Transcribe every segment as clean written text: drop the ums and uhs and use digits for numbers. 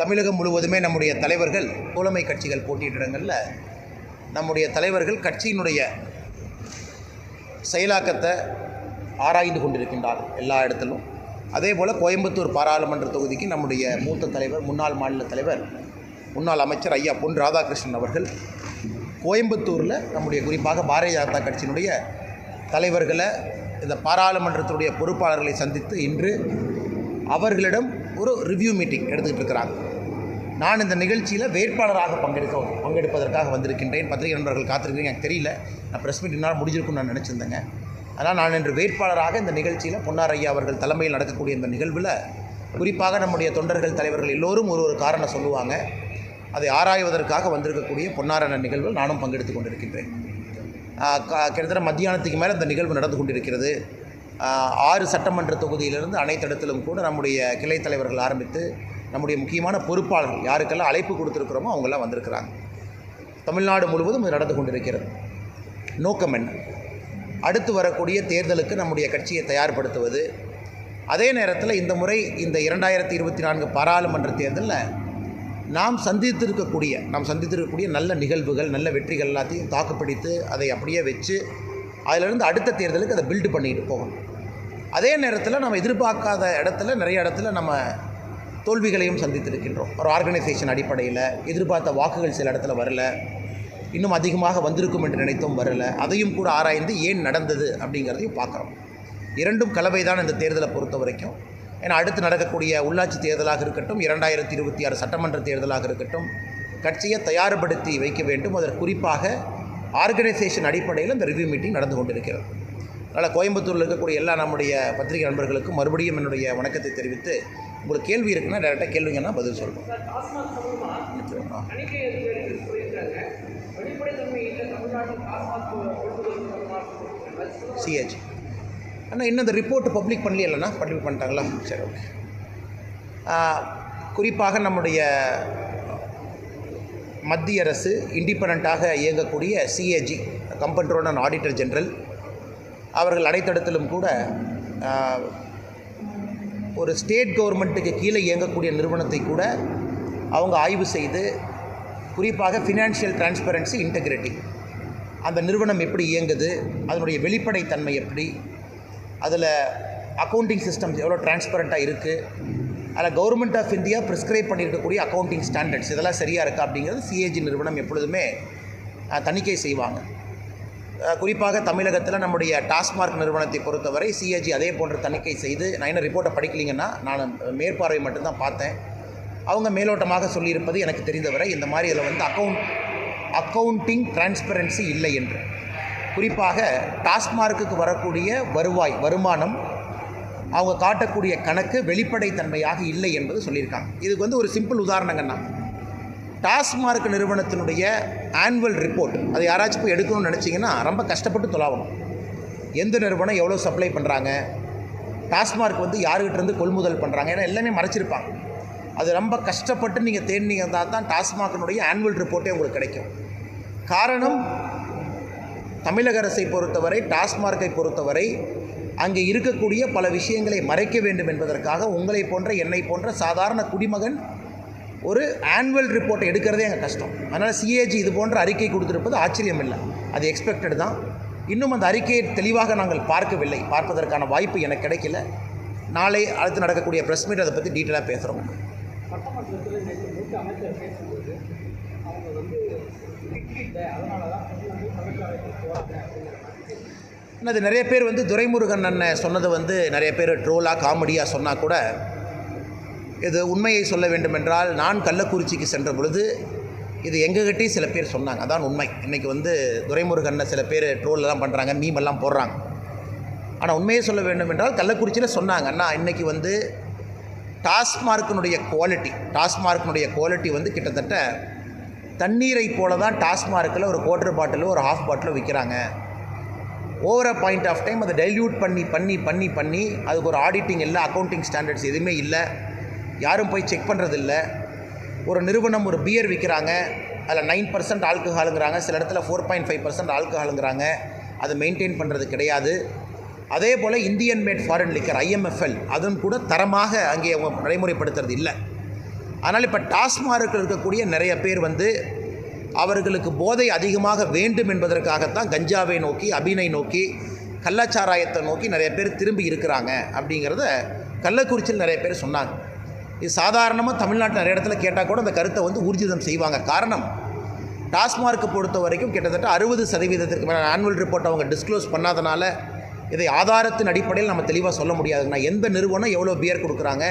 தமிழகம் முழுவதுமே நம்முடைய தலைவர்கள் தோழமை கட்சிகள் போட்டியிட்ட இடங்களில் நம்முடைய தலைவர்கள் கட்சியினுடைய செயலாக்கத்தை ஆராய்ந்து கொண்டிருக்கின்றார்கள் எல்லா இடத்திலும். அதே போல் கோயம்புத்தூர் பாராளுமன்ற தொகுதிக்கு நம்முடைய மூத்த தலைவர், முன்னாள் மாநில தலைவர், முன்னாள் அமைச்சர் ஐயா பொன் ராதாகிருஷ்ணன் அவர்கள் கோயம்புத்தூரில் நம்முடைய குறிப்பாக பாரதிய ஜனதா கட்சியினுடைய தலைவர்களை, இந்த பாராளுமன்றத்துடைய பொறுப்பாளர்களை சந்தித்து இன்று அவர்களிடம் ஒரு ரிவ்யூ மீட்டிங் எடுத்துக்கிட்டு இருக்கிறாங்க. நான் இந்த நிகழ்ச்சியில் வேட்பாளராக பங்கெடுப்பதற்காக வந்திருக்கின்றேன். பத்திரிகை நண்பர்கள் காத்திருக்கிறீங்க, எனக்கு தெரியல, நான் ப்ரெஸ் மீட் இன்னும் முடிஞ்சிருக்குன்னு நான் நினச்சிருந்தேங்க. ஆனால் நான் இன்று வேட்பாளராக இந்த நிகழ்ச்சியில் பொன்னார் ஐயா அவர்கள் தலைமையில் நடக்கக்கூடிய இந்த நிகழ்வில் குறிப்பாக நம்முடைய தொண்டர்கள், தலைவர்கள் எல்லோரும் ஒரு காரணம் சொல்லுவாங்க. அதை ஆராய்வதற்காக வந்திருக்கக்கூடிய பொன்னாரான நிகழ்வில் நானும் பங்கெடுத்து கொண்டிருக்கின்றேன். கிட்டத்தட்ட மத்தியானத்துக்கு மேலே இந்த நிகழ்வு நடந்து கொண்டிருக்கிறது. 6 சட்டமன்ற தொகுதியிலிருந்து அனைத்து இடத்திலும் கூட நம்முடைய கிளை தலைவர்கள் ஆரம்பித்து நம்முடைய முக்கியமான பொறுப்பாளர்கள் யாருக்கெல்லாம் அழைப்பு கொடுத்துருக்கிறோமோ அவங்கெல்லாம் வந்திருக்கிறாங்க. தமிழ்நாடு முழுவதும் இது நடந்து கொண்டிருக்கிறது. நோக்கம் என்ன? அடுத்து வரக்கூடிய தேர்தலுக்கு நம்முடைய கட்சியை தயார்படுத்துவது. அதே நேரத்தில் இந்த முறை இந்த 2024 பாராளுமன்ற தேர்தலில் நாம் சந்தித்திருக்கக்கூடிய நல்ல நிகழ்வுகள், நல்ல வெற்றிகள் எல்லாத்தையும் தாக்குப்பிடித்து அதை அப்படியே வச்சு அதிலிருந்து அடுத்த தேர்தலுக்கு அதை பில்டு பண்ணிட்டு போகணும். அதே நேரத்தில் நம்ம எதிர்பார்க்காத இடத்துல நிறைய இடத்துல நம்ம தோல்விகளையும் சந்தித்திருக்கின்றோம். ஒரு ஆர்கனைசேஷன் அடிப்படையில் எதிர்பார்த்த வாக்குகள் சில இடத்துல வரல, இன்னும் அதிகமாக வந்திருக்கும் என்று நினைத்தும் வரல. அதையும் கூட ஆராய்ந்து ஏன் நடந்தது அப்படிங்கிறதையும் பார்க்குறோம். இரண்டும் கலவை தான் இந்த தேர்தலை பொறுத்த வரைக்கும். ஏன்னா அடுத்து நடக்கக்கூடிய உள்ளாட்சி தேர்தலாக இருக்கட்டும், 2026 சட்டமன்ற தேர்தலாக இருக்கட்டும், கட்சியை தயார்படுத்தி வைக்க வேண்டும். அதற்கு குறிப்பாக ஆர்கனைசேஷன் அடிப்படையில் இந்த ரிவ்யூ மீட்டிங் நடந்து கொண்டிருக்கிறது. அதனால் கோயம்புத்தூரில் இருக்கக்கூடிய எல்லா நம்முடைய பத்திரிகை நண்பர்களுக்கும் மறுபடியும் என்னுடைய வணக்கத்தை தெரிவித்து, உங்களுக்கு கேள்வி இருக்குன்னா டேரெக்டாக கேள்விங்கன்னா பதில் சொல்லுவோம். சிஏஜி ஆனால் இன்னும் இந்த ரிப்போர்ட்டு பப்ளிக் பண்ணலைன்னா பப்ளிக் பண்ணிட்டாங்களா? சரி, ஓகே. குறிப்பாக நம்முடைய மத்திய அரசு இண்டிபெண்ட்டாக இயங்கக்கூடிய சிஏஜி, கம்பென்ட்ரோல் அண்ட் ஆடிட்டர் ஜெனரல் அவர்கள் அனைத்திடத்திலும் கூட ஒரு ஸ்டேட் கவர்மெண்ட்டுக்கு கீழே இயங்கக்கூடிய நிறுவனத்தை கூட அவங்க ஆய்வு செய்து, குறிப்பாக ஃபினான்ஷியல் டிரான்ஸ்பரன்சி, இன்டெகிரிட்டி, அந்த நிறுவனம் எப்படி இயங்குது, அதனுடைய வெளிப்படைத்தன்மை எப்படி, அதில் அக்கௌண்டிங் சிஸ்டம்ஸ் எவ்வளோ டிரான்ஸ்பரண்ட்டாக இருக்குது, அதில் கவர்மெண்ட் ஆஃப் இந்தியா ப்ரிஸ்கிரைப் பண்ணியிருக்கக்கூடிய அக்கௌண்டிங் ஸ்டாண்டர்ட்ஸ் இதெல்லாம் சரியாக இருக்கா அப்படிங்கிறது சிஏஜி நிறுவனம் எப்பொழுதுமே தணிக்கை செய்வாங்க. குறிப்பாக தமிழகத்தில் நம்முடைய டாஸ்மார்க் நிறுவனத்தை பொறுத்தவரை சிஏஜி அதே போன்ற தணிக்கை செய்து, நான் என்ன ரிப்போர்ட்டை படிக்கலிங்கன்னா, நான் மேற்பார்வை மட்டும்தான் பார்த்தேன். அவங்க மேலோட்டமாக சொல்லியிருப்பது எனக்கு தெரிந்தவரை இந்த மாதிரி இதில் வந்து அக்கௌண்டிங் டிரான்ஸ்பரன்சி இல்லை என்று. குறிப்பாக டாஸ்மார்க்குக்கு வரக்கூடிய வருமானம், அவங்க காட்டக்கூடிய கணக்கு வெளிப்படைத்தன்மையாக இல்லை என்பது சொல்லியிருக்காங்க. இதுக்கு வந்து ஒரு சிம்பிள் உதாரணங்கன்னா, டாஸ்மார்க் நிறுவனத்தினுடைய ஆனுவல் ரிப்போர்ட் அது யாராச்சும் போய் எடுக்கணும்னு நினச்சிங்கன்னா ரொம்ப கஷ்டப்பட்டு தொலாவணும். எந்த நிறுவனம் எவ்வளோ சப்ளை பண்ணுறாங்க, டாஸ்மார்க் வந்து யாருக்கிட்டேருந்து கொள்முதல் பண்ணுறாங்க, ஏன்னா எல்லாமே மறைச்சிருப்பாங்க. அது ரொம்ப கஷ்டப்பட்டு நீங்கள் தேடினீங்கன்னா தான் டாஸ்மார்க்கினுடைய ஆனுவல் ரிப்போர்ட்டே உங்களுக்கு கிடைக்கும். காரணம், தமிழக அரசை பொறுத்தவரை, டாஸ்மார்க்கை பொறுத்தவரை அங்கே இருக்கக்கூடிய பல விஷயங்களை மறைக்க வேண்டும் என்பதற்காக உங்களை போன்ற, என்னை போன்ற சாதாரண குடிமகன் ஒரு ஆனுவல் ரிப்போர்ட்டை எடுக்கிறதே எங்கள் கஷ்டம். அதனால் சிஏஜி இது போன்ற அறிக்கை கொடுத்துருப்பது ஆச்சரியம் இல்லை, அது எக்ஸ்பெக்டட் தான். இன்னும் அந்த அறிக்கையை தெளிவாக நாங்கள் பார்க்கவில்லை, பார்ப்பதற்கான வாய்ப்பு எனக்கு கிடைக்கல. நாளை அடுத்து நடக்கக்கூடிய ப்ரெஸ் மீட் அதை பற்றி டீட்டெயிலாக பேசுகிறோம். அது நிறைய பேர் வந்து துரைமுருகன் அண்ணன் சொன்னது வந்து நிறைய பேர் ட்ரோலாக காமெடியாக சொன்னால் கூட, இது உண்மையை சொல்ல வேண்டுமென்றால், நான் கள்ளக்குறிச்சிக்கு சென்ற பொழுது இது எங்ககிட்டே சில பேர் சொன்னாங்க, அதான் உண்மை. இன்றைக்கி வந்து துரைமுருகன் சில பேர் ட்ரோலெலாம் பண்ணுறாங்க, மீமெல்லாம் போடுறாங்க. ஆனால் உண்மையை சொல்ல வேண்டும் என்றால் கள்ளக்குறிச்சியில் சொன்னாங்க, அண்ணா இன்றைக்கி வந்து டாஸ்மார்க்கினுடைய குவாலிட்டி வந்து கிட்டத்தட்ட தண்ணீரை போல தான் டாஸ்மார்க்கில் ஒரு குவார்ட்டர் பாட்டிலோ ஒரு ஹாஃப் பாட்டிலோ விற்கிறாங்க. ஓவர பாயிண்ட் ஆஃப் டைம் அதை டைல்யூட் பண்ணி அதுக்கு ஒரு ஆடிட்டிங் இல்லை, அக்கௌண்டிங் ஸ்டாண்டர்ட்ஸ் எதுவுமே இல்லை, யாரும் போய் செக் பண்ணுறதில்ல. ஒரு நிறுவனம் ஒரு பியர் விற்கிறாங்க, அதில் 9% ஆல்கஹாலுங்கிறாங்க, சில இடத்துல 4.5% ஆல்கஹாலுங்கிறாங்க, அதை மெயின்டைன் பண்ணுறது கிடையாது. அதே போல் Indian made foreign liquor IMFL அதுவும் கூட தரமாக அங்கே அவங்க நடைமுறைப்படுத்துறது இல்லை. அதனால் இப்போ டாஸ்மார்க்கில் இருக்கக்கூடிய நிறைய பேர் வந்து அவர்களுக்கு போதை அதிகமாக வேண்டும் என்பதற்காகத்தான் கஞ்சாவை நோக்கி, அபினை நோக்கி, கள்ளச்சாராயத்தை நோக்கி நிறைய பேர் திரும்பி இருக்கிறாங்க அப்படிங்கிறத கள்ளக்குறிச்சியில் நிறைய பேர் சொன்னாங்க. இது சாதாரணமாக தமிழ்நாட்டில் நிறைய இடத்துல கேட்டால் கூட அந்த கருத்தை வந்து ஊர்ஜிதம் செய்வாங்க. காரணம், டாஸ்மார்க்கை பொறுத்த வரைக்கும் கிட்டத்தட்ட 60% மேலே ஆனுவல் ரிப்போர்ட் அவங்க டிஸ்க்ளோஸ் பண்ணாதனால இதை ஆதாரத்தின் அடிப்படையில் நம்ம தெளிவாக சொல்ல முடியாதுங்கண்ணா. எந்த நிறுவனம் எவ்வளோ பியர் கொடுக்குறாங்க,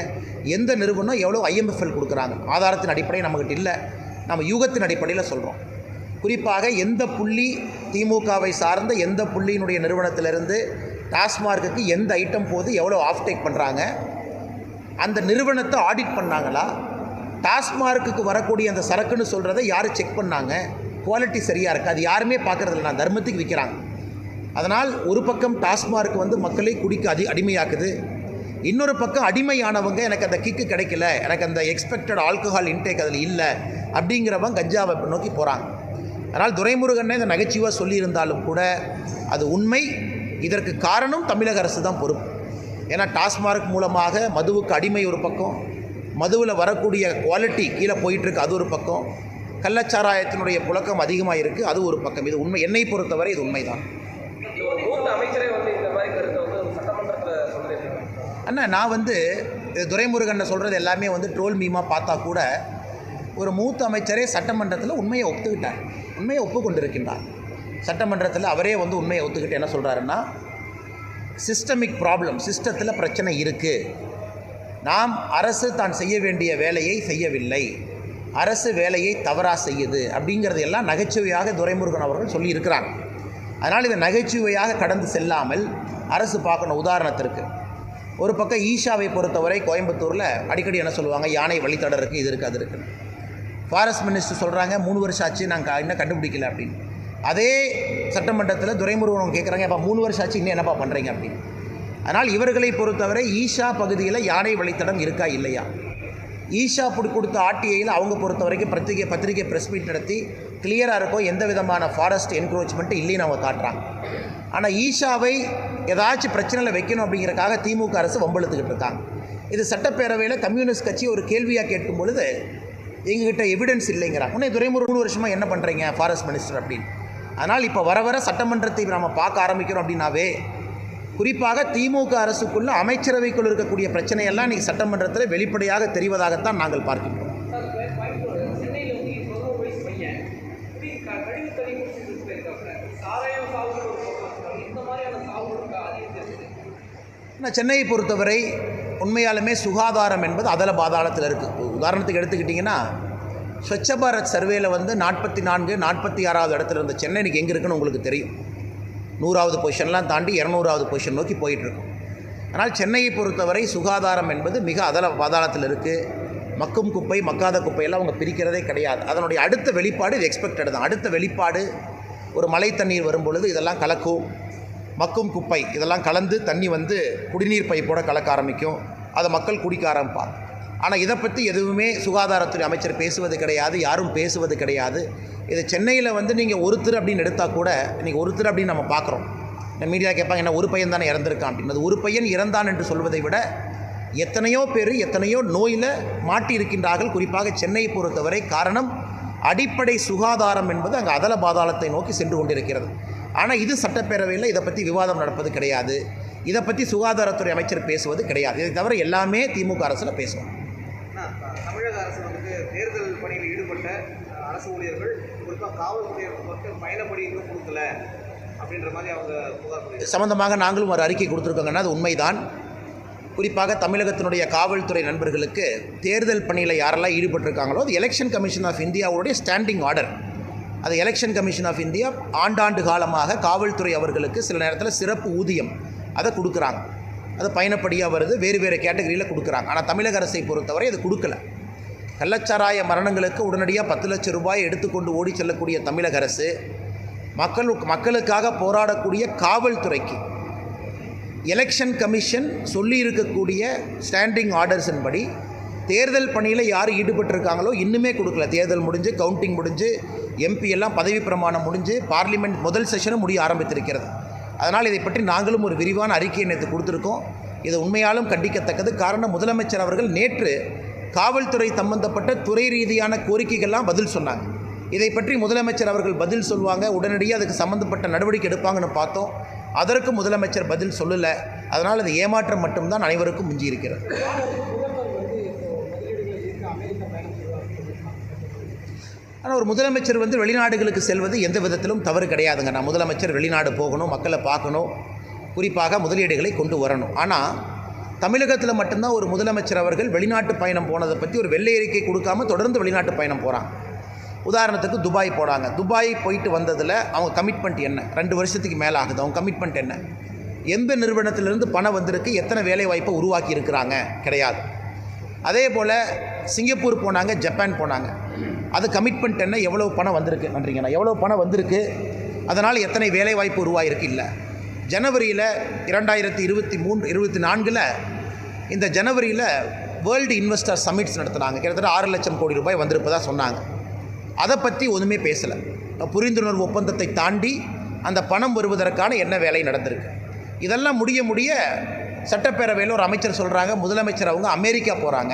எந்த நிறுவனம் எவ்வளோ IMFL கொடுக்குறாங்க, ஆதாரத்தின் அடிப்படையில் நம்மகிட்ட இல்லை. நம்ம யூகத்தின் அடிப்படையில் சொல்கிறோம். குறிப்பாக எந்த புள்ளி திமுகவை சார்ந்த எந்த புள்ளியினுடைய நிறுவனத்திலிருந்து டாஸ்மார்க்குக்கு எந்த ஐட்டம் போது எவ்வளோ ஆஃப்டேக் பண்ணுறாங்க, அந்த நிறுவனத்தை ஆடிட் பண்ணாங்களா, டாஸ்மார்க்குக்கு வரக்கூடிய அந்த சரக்குன்னு சொல்கிறத யார் செக் பண்ணாங்க, குவாலிட்டி சரியாக இருக்குது, அது யாருமே பார்க்குறதில்ல. நான் தர்மத்துக்கு விற்கிறாங்க. அதனால் ஒரு பக்கம் டாஸ்மார்க் வந்து மக்களை குடிக்க அடிமையாக்குது, இன்னொரு பக்கம் அடிமையானவங்க எனக்கு அந்த கிக்கு கிடைக்கல, எனக்கு அந்த எக்ஸ்பெக்டட் ஆல்கஹால் இன்டேக் அதில் இல்லை அப்படிங்கிறவங்க கஞ்சாவை நோக்கி போகிறாங்க. அதனால் துரைமுருகனே இந்த நகைச்சுவாக சொல்லியிருந்தாலும் கூட அது உண்மை. இதற்கு காரணம் தமிழக அரசு தான் பொறுப்பு. ஏன்னா டாஸ்மார்க் மூலமாக மதுவுக்கு அடிமை ஒரு பக்கம், மதுவில் வரக்கூடிய குவாலிட்டி கீழே போயிட்டுருக்கு அது ஒரு பக்கம், கள்ளச்சாராயத்தினுடைய புழக்கம் அதிகமாக இருக்குது அது ஒரு பக்கம். இது உண்மை. என்னை பொறுத்தவரை இது உண்மைதான். அண்ணா, நான் வந்து துரைமுருகன் சொல்கிறது எல்லாமே வந்து ட்ரோல் மீமாக பார்த்தா கூட ஒரு மூத்த அமைச்சரே சட்டமன்றத்தில் உண்மையை ஒத்துக்கிட்டார், உண்மையை ஒப்புக்கொண்டிருக்கின்றார். சட்டமன்றத்தில் அவரே வந்து உண்மையை ஒத்துக்கிட்டு என்ன சொல்கிறாருன்னா, சிஸ்டமிக் ப்ராப்ளம், சிஸ்டத்தில் பிரச்சனை இருக்குது, நாம் அரசு தான் செய்ய வேண்டிய வேலையை செய்யவில்லை, அரசு வேலையை தவறாக செய்யுது அப்படிங்கிறது எல்லாம் நகைச்சுவையாக துரைமுருகன் அவர்கள் சொல்லியிருக்கிறாங்க. அதனால் இதை நகைச்சுவையாக கடந்து செல்லாமல் அரசு பார்க்கணும். உதாரணத்திற்கு ஒரு பக்கம் ஈஷாவை பொறுத்தவரை கோயம்புத்தூரில் அடிக்கடி என்ன சொல்லுவாங்க, யானை வழித்தடம் இருக்குது, இது இருக்குது, அது இருக்குது. ஃபாரஸ்ட் மினிஸ்டர் சொல்கிறாங்க 3 வருஷம் ஆச்சு நாங்கள் இன்னும் கண்டுபிடிக்கல அப்படின்னு. அதே சட்டமன்றத்தில் துரைமுருகன் கேட்குறாங்க, அப்போ 3 வருஷம் ஆச்சு இன்னும் என்னப்பா பண்ணுறீங்க அப்படின்னு. அதனால் இவர்களை பொறுத்தவரை ஈஷா பகுதியில் யானை வழித்தடம் இருக்கா இல்லையா, ஈஷா கொடுத்த ஆர்டிஐயில் அவங்க பொறுத்த வரைக்கும் பத்திரிகை ப்ரெஸ் மீட் நடத்தி கிளியராக இருக்கும், எந்த விதமான ஃபாரஸ்ட் என்க்ரோச்மெண்ட்டு இல்லைன்னு அவங்க காட்டுறாங்க. ஆனால் ஈஷாவை ஏதாச்சும் பிரச்சனையில் வைக்கணும் அப்படிங்கிறக்காக திமுக அரசு வம்பெழுத்துக்கிட்டு இருக்காங்க. இது சட்டப்பேரவையில் கம்யூனிஸ்ட் கட்சி ஒரு கேள்வியாக கேட்கும் பொழுது எங்ககிட்ட எவிடன்ஸ் இல்லைங்கிறாங்க. உடனே துரைமுருகன் 3 வருஷமாக என்ன பண்ணுறீங்க ஃபாரஸ்ட் மினிஸ்டர் அப்படின்னு. அதனால் இப்போ வர வர சட்டமன்றத்தை நம்ம பார்க்க ஆரம்பிக்கிறோம் அப்படின்னாவே, குறிப்பாக திமுக அரசுக்குள்ள அமைச்சரவைக்குள் இருக்கக்கூடிய பிரச்சனையெல்லாம் இன்றைக்கி சட்டமன்றத்தில் வெளிப்படையாக தெரிவதாகத்தான் நாங்கள் பார்க்கின்றோம். சென்னையை பொறுத்தவரை உண்மையாலுமே சுகாதாரம் என்பது அதல பாதாளத்தில் இருக்குது. உதாரணத்துக்கு எடுத்துக்கிட்டிங்கன்னா, ஸ்வச்ச பாரத் சர்வேல வந்து 44, 46வது இடத்துல இருந்த சென்னை இன்றைக்கி எங்கே இருக்குன்னு உங்களுக்கு தெரியும். 100வது பொசிஷன்லாம் தாண்டி 200வது பொசிஷன் நோக்கி போயிட்டுருக்கும். ஆனால் சென்னையை பொறுத்தவரை சுகாதாரம் என்பது மிக அதல பாதாளத்தில் இருக்குது. மக்கும் குப்பை மக்காத குப்பையெல்லாம் அவங்க பிரிக்கிறதே கிடையாது. அதனுடைய அடுத்த வெளிப்பாடு இது எக்ஸ்பெக்டட் தான். அடுத்த வெளிப்பாடு ஒரு மழை தண்ணீர் வரும்பொழுது இதெல்லாம் கலக்கும், மக்கும் குப்பை இதெல்லாம் கலந்து தண்ணி வந்து குடிநீர் பைப்போட கலக்க ஆரம்பிக்கும், அதை மக்கள் குடிக்க ஆரம்பிப்பார். ஆனால் இதை பற்றி எதுவுமே சுகாதாரத்துறை அமைச்சர் பேசுவது கிடையாது, யாரும் பேசுவது கிடையாது. இது சென்னையில் வந்து நீங்கள் ஒருத்தர் அப்படின்னு எடுத்தால் கூட, இன்றைக்கி ஒருத்தர் அப்படின்னு நம்ம பார்க்குறோம். இந்த மீடியா கேட்பாங்க, என்ன ஒரு பையன் தானே இறந்துருக்கான் அப்படின்னு. அது ஒரு பையன் இறந்தான் என்று சொல்வதை விட எத்தனையோ பேர் எத்தனையோ நோயில் மாட்டி இருக்கின்றார்கள், குறிப்பாக சென்னையை பொறுத்தவரை. காரணம், அடிப்படை சுகாதாரம் என்பது அங்கே அதல பாதாளத்தை நோக்கி சென்று கொண்டிருக்கிறது. ஆனால் இது சட்டப்பேரவையில் இதை பற்றி விவாதம் நடப்பது கிடையாது, இதை பற்றி சுகாதாரத்துறை அமைச்சர் பேசுவது கிடையாது. இதை தவிர எல்லாமே திமுக அரசில் பேசுவோம். தமிழக அரசு வந்துட்டு தேர்தல் பணியில் ஈடுபட்ட அரசு ஊழியர்கள், குறிப்பாக காவல்துறையினருக்கு மட்டும் பயணப்படி இன்னும் கொடுக்கல அப்படின்ற மாதிரி அவங்க புகார் சம்பந்தமாக நாங்களும் ஒரு அறிக்கை கொடுத்துருக்கோங்கன்னா அது உண்மைதான். குறிப்பாக தமிழகத்தினுடைய காவல்துறை நண்பர்களுக்கு தேர்தல் பணியில் யாரெல்லாம் ஈடுபட்டிருக்காங்களோ அது எலெக்ஷன் கமிஷன் ஆஃப் இந்தியாவுடைய ஸ்டாண்டிங் ஆர்டர். அது எலெக்ஷன் கமிஷன் ஆஃப் இந்தியா ஆண்டாண்டு காலமாக காவல்துறை அவர்களுக்கு சில நேரத்தில் சிறப்பு ஊதியம் அதை கொடுக்குறாங்க. அது பயணப்படியாக வருது, வேறு வேறு கேட்டகரியில் கொடுக்குறாங்க. ஆனால் தமிழக அரசை பொறுத்தவரை அது கொடுக்கல. கள்ளச்சாராய மரணங்களுக்கு உடனடியாக 10 லட்சம் ரூபாய் எடுத்துக்கொண்டு ஓடி செல்லக்கூடிய தமிழக அரசு மக்களுக்காக போராடக்கூடிய காவல்துறைக்கு எலெக்ஷன் கமிஷன் சொல்லியிருக்கக்கூடிய ஸ்டாண்டிங் ஆர்டர்ஸின் படி தேர்தல் பணியில் யார் ஈடுபட்டிருக்காங்களோ இன்னுமே கொடுக்கல. தேர்தல் முடிஞ்சு, கவுண்டிங் முடிஞ்சு, எம்பி எல்லாம் பதவி பிரமாணம் முடிஞ்சு, பார்லிமெண்ட் முதல் செஷனும் முடிய ஆரம்பித்திருக்கிறது. அதனால் இதை பற்றி நாங்களும் ஒரு விரிவான அறிக்கையை நேற்று கொடுத்துருக்கோம். இது உண்மையாலும் கண்டிக்கத்தக்கது. காரணம், முதலமைச்சர் அவர்கள் நேற்று காவல்துறை சம்பந்தப்பட்ட துறை ரீதியான கோரிக்கைகள்லாம் பதில் சொன்னாங்க. இதை பற்றி முதலமைச்சர் அவர்கள் பதில் சொல்லுவாங்க, உடனடியாக அதுக்கு சம்மந்தப்பட்ட நடவடிக்கை எடுப்பாங்கன்னு பார்த்தோம். அதற்கு முதலமைச்சர் பதில் சொல்லலை. அதனால் அது ஏமாற்றம் மட்டும்தான் அனைவருக்கும் மிஞ்சி இருக்கிறது. ஆனால் ஒரு முதலமைச்சர் வெளிநாடுகளுக்கு செல்வது எந்த விதத்திலும் தவறு கிடையாதுங்க. நான் முதலமைச்சர் வெளிநாடு போகணும், மக்களை பார்க்கணும், குறிப்பாக முதலீடுகளை கொண்டு வரணும். ஆனால் தமிழகத்தில் மட்டும்தான் ஒரு முதலமைச்சர் அவர்கள் வெளிநாட்டு பயணம் போனதை பற்றி ஒரு வெள்ளை அறிக்கை கொடுக்காமல் தொடர்ந்து வெளிநாட்டு பயணம் போகிறாங்க. உதாரணத்துக்கு துபாய் போகிறாங்க. துபாய் போயிட்டு வந்ததில் அவங்க கமிட்மெண்ட் என்ன? 2 வருஷத்துக்கு மேலே ஆகுது. அவங்க கமிட்மெண்ட் என்ன? எந்த நிறுவனத்திலிருந்து பணம் வந்திருக்கு, எத்தனை வேலைவாய்ப்பை உருவாக்கி இருக்கிறாங்க? கிடையாது. அதே போல் சிங்கப்பூர் போனாங்க, ஜப்பான் போனாங்க. அது கமிட்மெண்ட் என்ன? எவ்வளோ பணம் வந்திருக்கு? நன்றிங்கண்ணா. எவ்வளோ பணம் வந்திருக்கு, அதனால் எத்தனை வேலைவாய்ப்பு உருவாகிருக்கு? இல்லை. ஜனவரியில் 2024 இந்த ஜனவரியில் வேர்ல்டு இன்வெஸ்டர் சமிட்ஸ் நடத்துனாங்க. கிட்டத்தட்ட 6 லட்சம் கோடி ரூபாய் வந்திருப்பதாக சொன்னாங்க. அதை பற்றி ஒன்றுமே பேசலை. புரிந்துணர்வு ஒப்பந்தத்தை தாண்டி அந்த பணம் வருவதற்கான என்ன வேலை நடந்திருக்கு? இதெல்லாம் முடிய சட்டப்பேரவையில் ஒரு அமைச்சர் சொல்கிறாங்க, முதலமைச்சர் அவங்க அமெரிக்கா போகிறாங்க,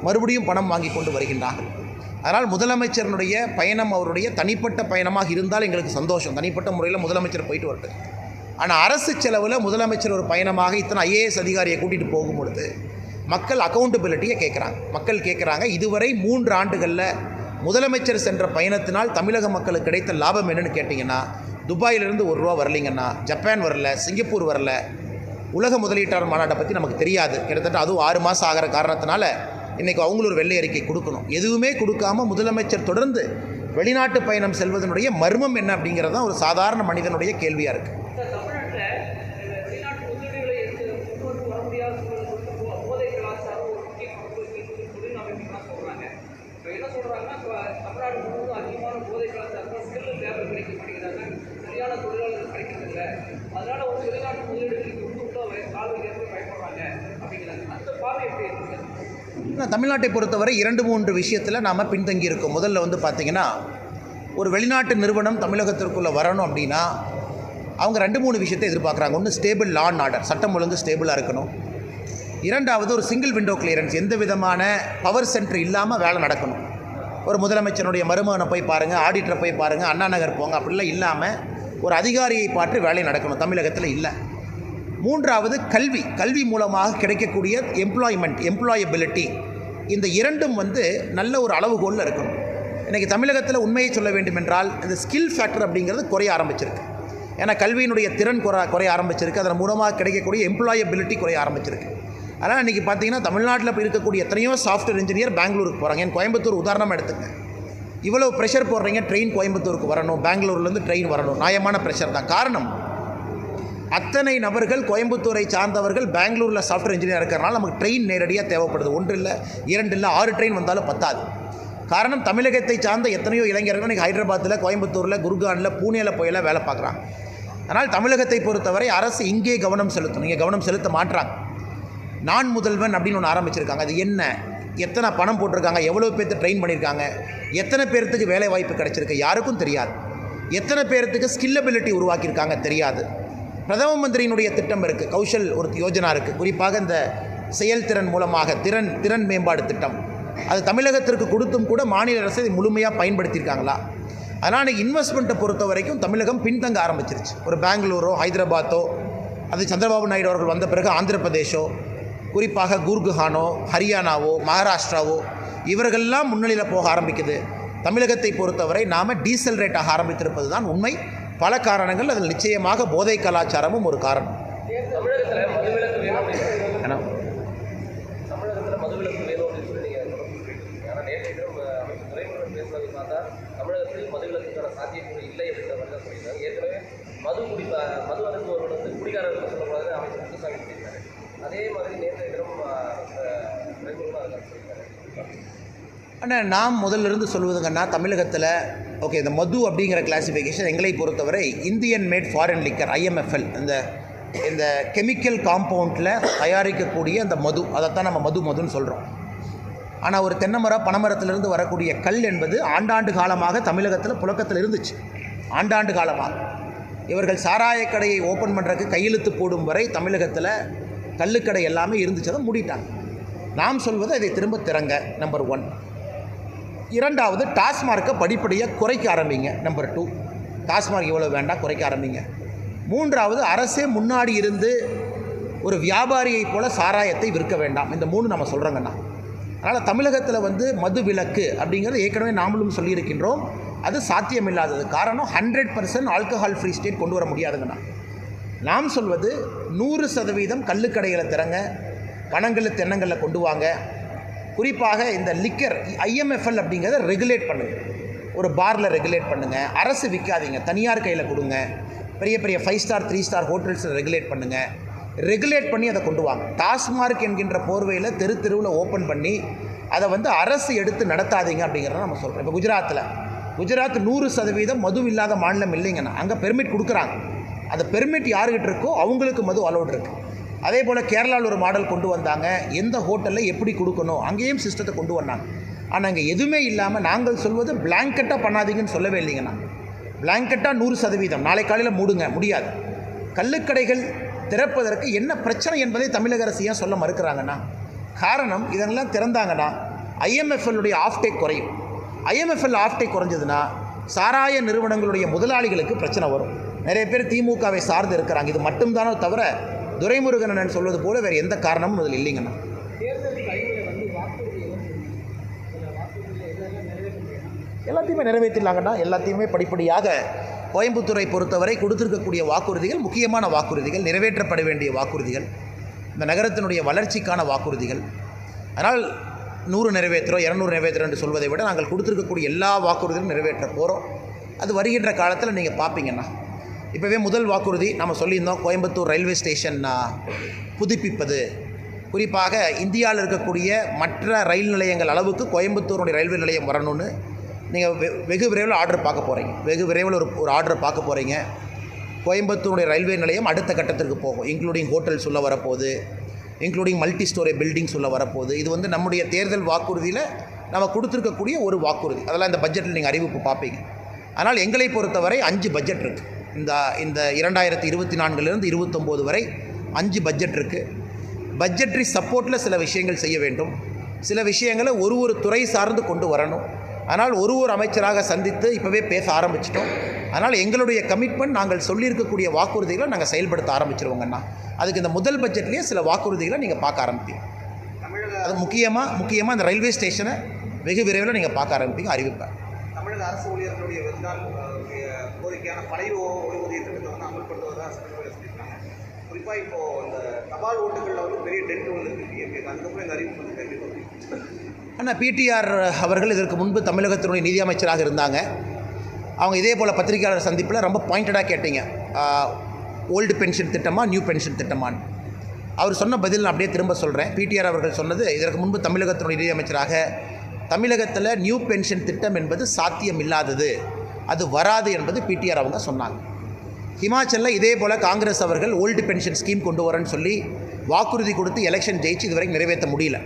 மறுபடியும் பணம் வாங்கி கொண்டு வருகின்றார்கள். அதனால் முதலமைச்சருடைய பயணம் அவருடைய தனிப்பட்ட பயணமாக இருந்தால் எங்களுக்கு சந்தோஷம். தனிப்பட்ட முறையில் முதலமைச்சர் போயிட்டு வரட்டு. ஆனால் அரசு செலவில் முதலமைச்சர் ஒரு பயணமாக இத்தனை IAS அதிகாரியை கூட்டிகிட்டு போகும்பொழுது மக்கள் அக்கௌண்டபிலிட்டியை கேட்குறாங்க. மக்கள் கேட்குறாங்க, இதுவரை 3 ஆண்டுகளில் முதலமைச்சர் சென்ற பயணத்தினால் தமிழக மக்களுக்கு கிடைத்த லாபம் என்னன்னு கேட்டிங்கன்னா, துபாயிலிருந்து ₹1 வரலிங்கன்னா, ஜப்பான் வரல, சிங்கப்பூர் வரல, உலக முதலீட்டாளர் மாநாட்டை பற்றி நமக்கு தெரியாது. கிட்டத்தட்ட அதுவும் 6 மாதம் ஆகிற காரணத்தினால இன்றைக்கி அவங்களும் ஒரு வெள்ளை அறிக்கை கொடுக்கணும். எதுவுமே கொடுக்காமல் முதலமைச்சர் தொடர்ந்து வெளிநாட்டு பயணம் செல்வதனுடைய மர்மம் என்ன அப்படிங்கிறது தான் ஒரு சாதாரண மனிதனுடைய கேள்வியாக இருக்குது. தமிழ்நாட்டை பொறுத்தவரை 2-3 விஷயத்தில் நாம் பின்தங்கி இருக்கோம். முதல்ல பார்த்திங்கன்னா, ஒரு வெளிநாட்டு நிறுவனம் தமிழகத்திற்குள்ளே வரணும் அப்படின்னா அவங்க 2-3 விஷயத்தை எதிர்பார்க்குறாங்க. ஒன்று, ஸ்டேபிள் லா அண்ட் ஆர்டர், சட்டம் ஒழுங்கு ஸ்டேபிளாக இருக்கணும். 2வது, ஒரு சிங்கிள் விண்டோ கிளியரன்ஸ், எந்த விதமான பவர் சென்டர் இல்லாமல் வேலை நடக்கணும். ஒரு முதலமைச்சருடைய மருமகனை போய் பாருங்கள், ஆடிட்டரை போய் பாருங்கள், அண்ணா நகர் போங்க, அப்படிலாம் இல்லாமல் ஒரு அதிகாரியை பார்த்து வேலை நடக்கணும். தமிழகத்தில் இல்லை. 3வது, கல்வி மூலமாக கிடைக்கக்கூடிய எம்ப்ளாயபிலிட்டி. இந்த 2ம் நல்ல ஒரு அளவுகோலில் இருக்கணும். இன்றைக்கி தமிழகத்தில் உண்மையை சொல்ல வேண்டும் என்றால் இந்த ஸ்கில் ஃபேக்டர் அப்படிங்கிறது குறைய ஆரம்பிச்சிருக்கு. ஏன்னா கல்வியினுடைய திறன் குறைய ஆரம்பிச்சிருக்கு. அதன் மூலமாக கிடைக்கக்கூடிய எம்ப்ளாயபிலிட்டி குறைய ஆரம்பிச்சிருக்கு. அதனால் இன்றைக்கி பார்த்திங்கன்னா தமிழ்நாட்டில் இருக்கக்கூடிய எத்தனையோ சாஃப்ட்வேர் இன்ஜினியர் பெங்களூருக்கு போகிறாங்க. என் கோயம்புத்தூர் உதாரணமாக எடுத்துங்க. இவ்வளோ ப்ரெஷர் போடுறீங்க, ட்ரெயின் கோயம்புத்தூருக்கு வரணும், பெங்களூர்லேருந்து ட்ரெயின் வரணும், நியாயமான ப்ரெஷர் தான். காரணம், அத்தனை நபர்கள் கோயம்புத்தூரை சார்ந்தவர்கள் பெங்களூரில் சாஃப்ட்வேர் இன்ஜினியர் இருக்கிறனால நமக்கு ட்ரெயின் நேரடியாக தேவைப்படுது. 1 இல்லை 2 இல்லை 6 ட்ரெயின் வந்தாலும் பத்தாது. காரணம், தமிழகத்தை சார்ந்த எத்தனையோ இளைஞர்கள் இன்றைக்கி ஹைதராபாத்தில், கோயம்புத்தூரில், குர்கானில், பூனேயில் போயெல்லாம் வேலை பார்க்குறாங்க. அதனால் தமிழகத்தை பொறுத்தவரை அரசு இங்கே கவனம் செலுத்தணும். இங்கே கவனம் செலுத்த மாட்டுறாங்க. நான் முதல்வன் அப்படின்னு ஒன்று ஆரம்பிச்சிருக்காங்க. அது என்ன? எத்தனை பணம் போட்டிருக்காங்க? எவ்வளோ பேர்த்து ட்ரெயின் பண்ணியிருக்காங்க? எத்தனை பேர்த்துக்கு வேலை வாய்ப்பு கிடச்சிருக்கு? யாருக்கும் தெரியாது. எத்தனை பேர்த்துக்கு ஸ்கில்லபிலிட்டி உருவாக்கியிருக்காங்க? தெரியாது. பிரதம மந்திரியினுடைய திட்டம் இருக்குது, கௌஷல் ஒரு யோஜனா இருக்குது. குறிப்பாக இந்த செயல்திறன் மூலமாக திறன் மேம்பாடு திட்டம், அது தமிழகத்திற்கு கொடுத்தும் கூட மாநில அரசு இதை முழுமையாக பயன்படுத்தியிருக்காங்களா? அதனால் இன்வெஸ்ட்மெண்ட்டை பொறுத்த வரைக்கும் தமிழகம் பின்தங்க ஆரம்பிச்சிருச்சு. ஒரு பெங்களூரோ ஹைதராபாத்தோ, அது சந்திரபாபு நாயுடு அவர்கள் வந்த பிறகு ஆந்திர பிரதேஷோ, குறிப்பாக குர்கானோ, ஹரியானாவோ, மகாராஷ்டிராவோ, இவர்களெல்லாம் முன்னிலையில் போக ஆரம்பிக்குது. தமிழகத்தை பொறுத்தவரை நாம் டீசல் ரேட்டாக ஆரம்பித்திருப்பது தான் உண்மை. பல காரணங்கள், அதில் நிச்சயமாக போதை கலாச்சாரமும் ஒரு காரணம். தமிழகத்தில் மதுவிலக்கு வேணும் சொல்லி ஆனால் நேற்று அமைச்சர் துறைமுருகன் பேசுவதை பார்த்தா தமிழகத்தில் மதுவிலக்குக்கான சாத்தியக்கூறு இல்லை அப்படின்ற மாதிரி தான் சொல்லியிருக்காங்க. ஏற்கனவே மது அருந்துவர்கள் குடிகாரர்கள் சொல்லக்கூடாது அமைச்சர் முத்துசாமி சொல்லியிருக்காரு. அதே மாதிரி நேற்றைய தினம் துறைமுருகன் அதை சொல்லியிருக்காரு. ஆனால் நாம் முதல்லிருந்து சொல்வதுங்கன்னா, தமிழகத்தில் ஓகே, இந்த மது அப்படிங்கிற கிளாசிஃபிகேஷன் எங்களை பொறுத்தவரை Indian made foreign liquor, IMFL, இந்த கெமிக்கல் காம்பவுண்டில் தயாரிக்கக்கூடிய அந்த மது, அதைத்தான் நம்ம மதுன்னு சொல்கிறோம். ஆனால் ஒரு தென்னைமரம் பனைமரத்திலிருந்து வரக்கூடிய கல் என்பது ஆண்டாண்டு காலமாக தமிழகத்தில் புழக்கத்தில் இருந்துச்சு. ஆண்டாண்டு காலமாக இவர்கள் சாராயக்கடையை ஓப்பன் பண்ணுறதுக்கு கையெழுத்து போடும் வரை தமிழகத்தில் கள்ளுக்கடை எல்லாமே இருந்துச்சு. அதை மூடிட்டாங்க. நாம் சொல்வது அதை திரும்ப திறங்க, நம்பர் 1. இரண்டாவது, டாஸ்மார்க்கை படிப்படியாக குறைக்க ஆரம்பிங்க, நம்பர் 2. டாஸ்மார்க் இவ்வளோ வேண்டாம், குறைக்க ஆரம்பிங்க. மூன்றாவது, அரசே முன்னாடி இருந்து ஒரு வியாபாரியைப் போல சாராயத்தை விற்க வேண்டாம். இந்த 3 நம்ம சொல்கிறோங்கண்ணா. அதனால் தமிழகத்தில் மது விலக்கு அப்படிங்கிறது ஏற்கனவே நாமளும் சொல்லியிருக்கின்றோம். அது சாத்தியமில்லாதது. காரணம் 100% ஆல்கஹால் ஃப்ரீ ஸ்டேட் கொண்டு வர முடியாதுங்கண்ணா. நாம் சொல்வது 100% கள்ளுக்கடைகளை திறங்க, பனங்கல் தென்னங்களில் கொண்டு வாங்க. குறிப்பாக இந்த லிக்கர் IMFL அப்படிங்கிறத ரெகுலேட் பண்ணுங்கள். ஒரு பாரில் ரெகுலேட் பண்ணுங்கள். அரசு விற்காதீங்க, தனியார் கையில் கொடுங்க. பெரிய பெரிய 5 ஸ்டார் 3 ஸ்டார் ஹோட்டல்ஸில் ரெகுலேட் பண்ணுங்கள். ரெகுலேட் பண்ணி அதை கொண்டு வாங்க. டாஸ்மார்க் என்கின்ற போர்வையில் தெருவில் ஓப்பன் பண்ணி அதை அரசு எடுத்து நடத்தாதீங்க அப்படிங்கிறத நம்ம சொல்கிறோம். இப்போ குஜராத் 100% மது இல்லாத மாநிலம் இல்லைங்கண்ணா. அங்கே பெர்மிட் கொடுக்குறாங்க. அந்த பெர்மிட் யாருக்கிட்ட இருக்கோ அவங்களுக்கு மது அலோட் இருக்குது. அதே போல் கேரளாவில் ஒரு மாடல் கொண்டு வந்தாங்க. எந்த ஹோட்டலில் எப்படி கொடுக்கணும் அங்கேயும் சிஸ்டத்தை கொண்டு வந்தாங்க. ஆனால் அங்கே எதுவுமே இல்லாமல் நாங்கள் சொல்வது பிளாங்கெட்டாக பண்ணாதீங்கன்னு சொல்லவே இல்லைங்கண்ணா. பிளாங்கெட்டாக 100% நாளை காலையில் மூடுங்க, முடியாது. கள்ளுக்கடைகள் திறப்பதற்கு என்ன பிரச்சனை என்பதை தமிழக அரசு ஏன் சொல்ல மறுக்கிறாங்கன்னா, காரணம் இதெல்லாம் திறந்தாங்கன்னா IMFL ஆஃப்டேக் குறையும். IMFL ஆஃப்டேக் குறைஞ்சதுன்னா சாராய நிறுவனங்களுடைய முதலாளிகளுக்கு பிரச்சனை வரும். நிறைய பேர் திமுகவை சார்ந்து இருக்கிறாங்க. இது மட்டும்தானோ தவிர துரைமுருகன் சொல்வது போல வேறு எந்த காரணமும் இதில் இல்லைங்கண்ணா. எல்லாத்தையுமே நிறைவேற்றிடலாங்கண்ணா. எல்லாத்தையுமே படிப்படியாக கோயம்புத்தூரை பொறுத்தவரை கொடுத்திருக்கக்கூடிய வாக்குறுதிகள் முக்கியமான வாக்குறுதிகள், நிறைவேற்றப்பட வேண்டிய வாக்குறுதிகள், இந்த நகரத்தினுடைய வளர்ச்சிக்கான வாக்குறுதிகள். அதனால் 100 நிறைவேற்றுறோம் 200 நிறைவேற்றுறோம் என்று சொல்வதை விட நாங்கள் கொடுத்துருக்கக்கூடிய எல்லா வாக்குறுதிகளும் நிறைவேற்ற போகிறோம். அது வருகின்ற காலத்தில் நீங்கள் பார்ப்பீங்கண்ணா. இப்போவே முதல் வாக்குறுதி நம்ம சொல்லியிருந்தோம், கோயம்புத்தூர் ரயில்வே ஸ்டேஷன் புதுப்பிப்பது. குறிப்பாக இந்தியாவில் இருக்கக்கூடிய மற்ற ரயில் நிலையங்கள் அளவுக்கு கோயம்புத்தூருடைய ரயில்வே நிலையம் வரணும்னு நீங்கள் வெகு விரைவில் ஆர்டர் பார்க்க போகிறீங்க. வெகு விரைவில் ஒரு ஆர்டர் பார்க்க போகிறீங்க. கோயம்புத்தூருடைய ரயில்வே நிலையம் அடுத்த கட்டத்திற்கு போகும். இன்க்ளூடிங் ஹோட்டல்ஸ் உள்ள வரப்போகுது, இன்க்ளூடிங் மல்டி ஸ்டோரி பில்டிங்ஸ் உள்ள வரப்போகுது. இது நம்முடைய தேர்தல் வாக்குறுதியில் நம்ம கொடுத்துருக்கக்கூடிய ஒரு வாக்குறுதி. அதெல்லாம் இந்த பட்ஜெட்டில் நீங்கள் அறிவிப்பு பார்ப்பீங்க. ஆனால் எங்களை பொறுத்தவரை 5 பட்ஜெட் இருக்குது. இந்த 2024 29 வரை 5 பட்ஜெட் இருக்குது. பட்ஜெட்ரி சப்போர்ட்டில் சில விஷயங்கள் செய்ய வேண்டும். சில விஷயங்களை ஒரு துறை சார்ந்து கொண்டு வரணும். ஆனால் ஒரு அமைச்சராக சந்தித்து இப்போவே பேச ஆரம்பிச்சிட்டோம். அதனால் எங்களுடைய கமிட்மெண்ட், நாங்கள் சொல்லியிருக்கக்கூடிய வாக்குறுதிகளை நாங்கள் செயல்படுத்த ஆரம்பிச்சிருவோங்கண்ணா. அதுக்கு இந்த முதல் பட்ஜெட்லேயே சில வாக்குறுதிகளை நீங்கள் பார்க்க ஆரம்பிப்பீங்க. அது முக்கியமாக இந்த ரயில்வே ஸ்டேஷனை வெகு விரைவில் நீங்கள் பார்க்க ஆரம்பிப்பீங்க, அறிவிப்பேன். தமிழக அரசு ஊழியர்களுடைய வெறுநாள் கோரிக்கையான பழைய ஓய்வூதிய திட்டத்தை அமல்படுத்துவதாக சட்டப்பேரவை சொல்லியிருக்காங்க. குறிப்பாக இப்போது இந்த தபால் ஓட்டுகளில் பெரிய டென்ட் வந்துருக்கு. அதுக்கப்புறம் இந்த அறிவிப்பு ஆனால் PTR அவர்கள் இதற்கு முன்பு தமிழகத்தினுடைய நிதி அமைச்சராக இருந்தாங்க. அவங்க இதே போல் பத்திரிகையாளர் சந்திப்பில் ரொம்ப பாயிண்டடாக கேட்டீங்க, ஓல்டு பென்ஷன் திட்டமா நியூ பென்ஷன் திட்டமான்னு. அவர் சொன்ன பதில் நான் அப்படியே திரும்ப சொல்கிறேன். PTR அவர்கள் சொன்னது, இதற்கு முன்பு தமிழகத்தினுடைய நிதி அமைச்சராக தமிழகத்தில் நியூ பென்ஷன் திட்டம் என்பது சாத்தியம் இல்லாதது, அது வராது என்பது PTR அவங்க சொன்னாங்க. ஹிமாச்சலில் இதே போல் காங்கிரஸ் அவர்கள் ஓல்டு பென்ஷன் ஸ்கீம் கொண்டு வரேன்னு சொல்லி வாக்குறுதி கொடுத்து எலெக்ஷன் ஜெயிச்சு இதுவரைக்கும் நிறைவேற்ற முடியல.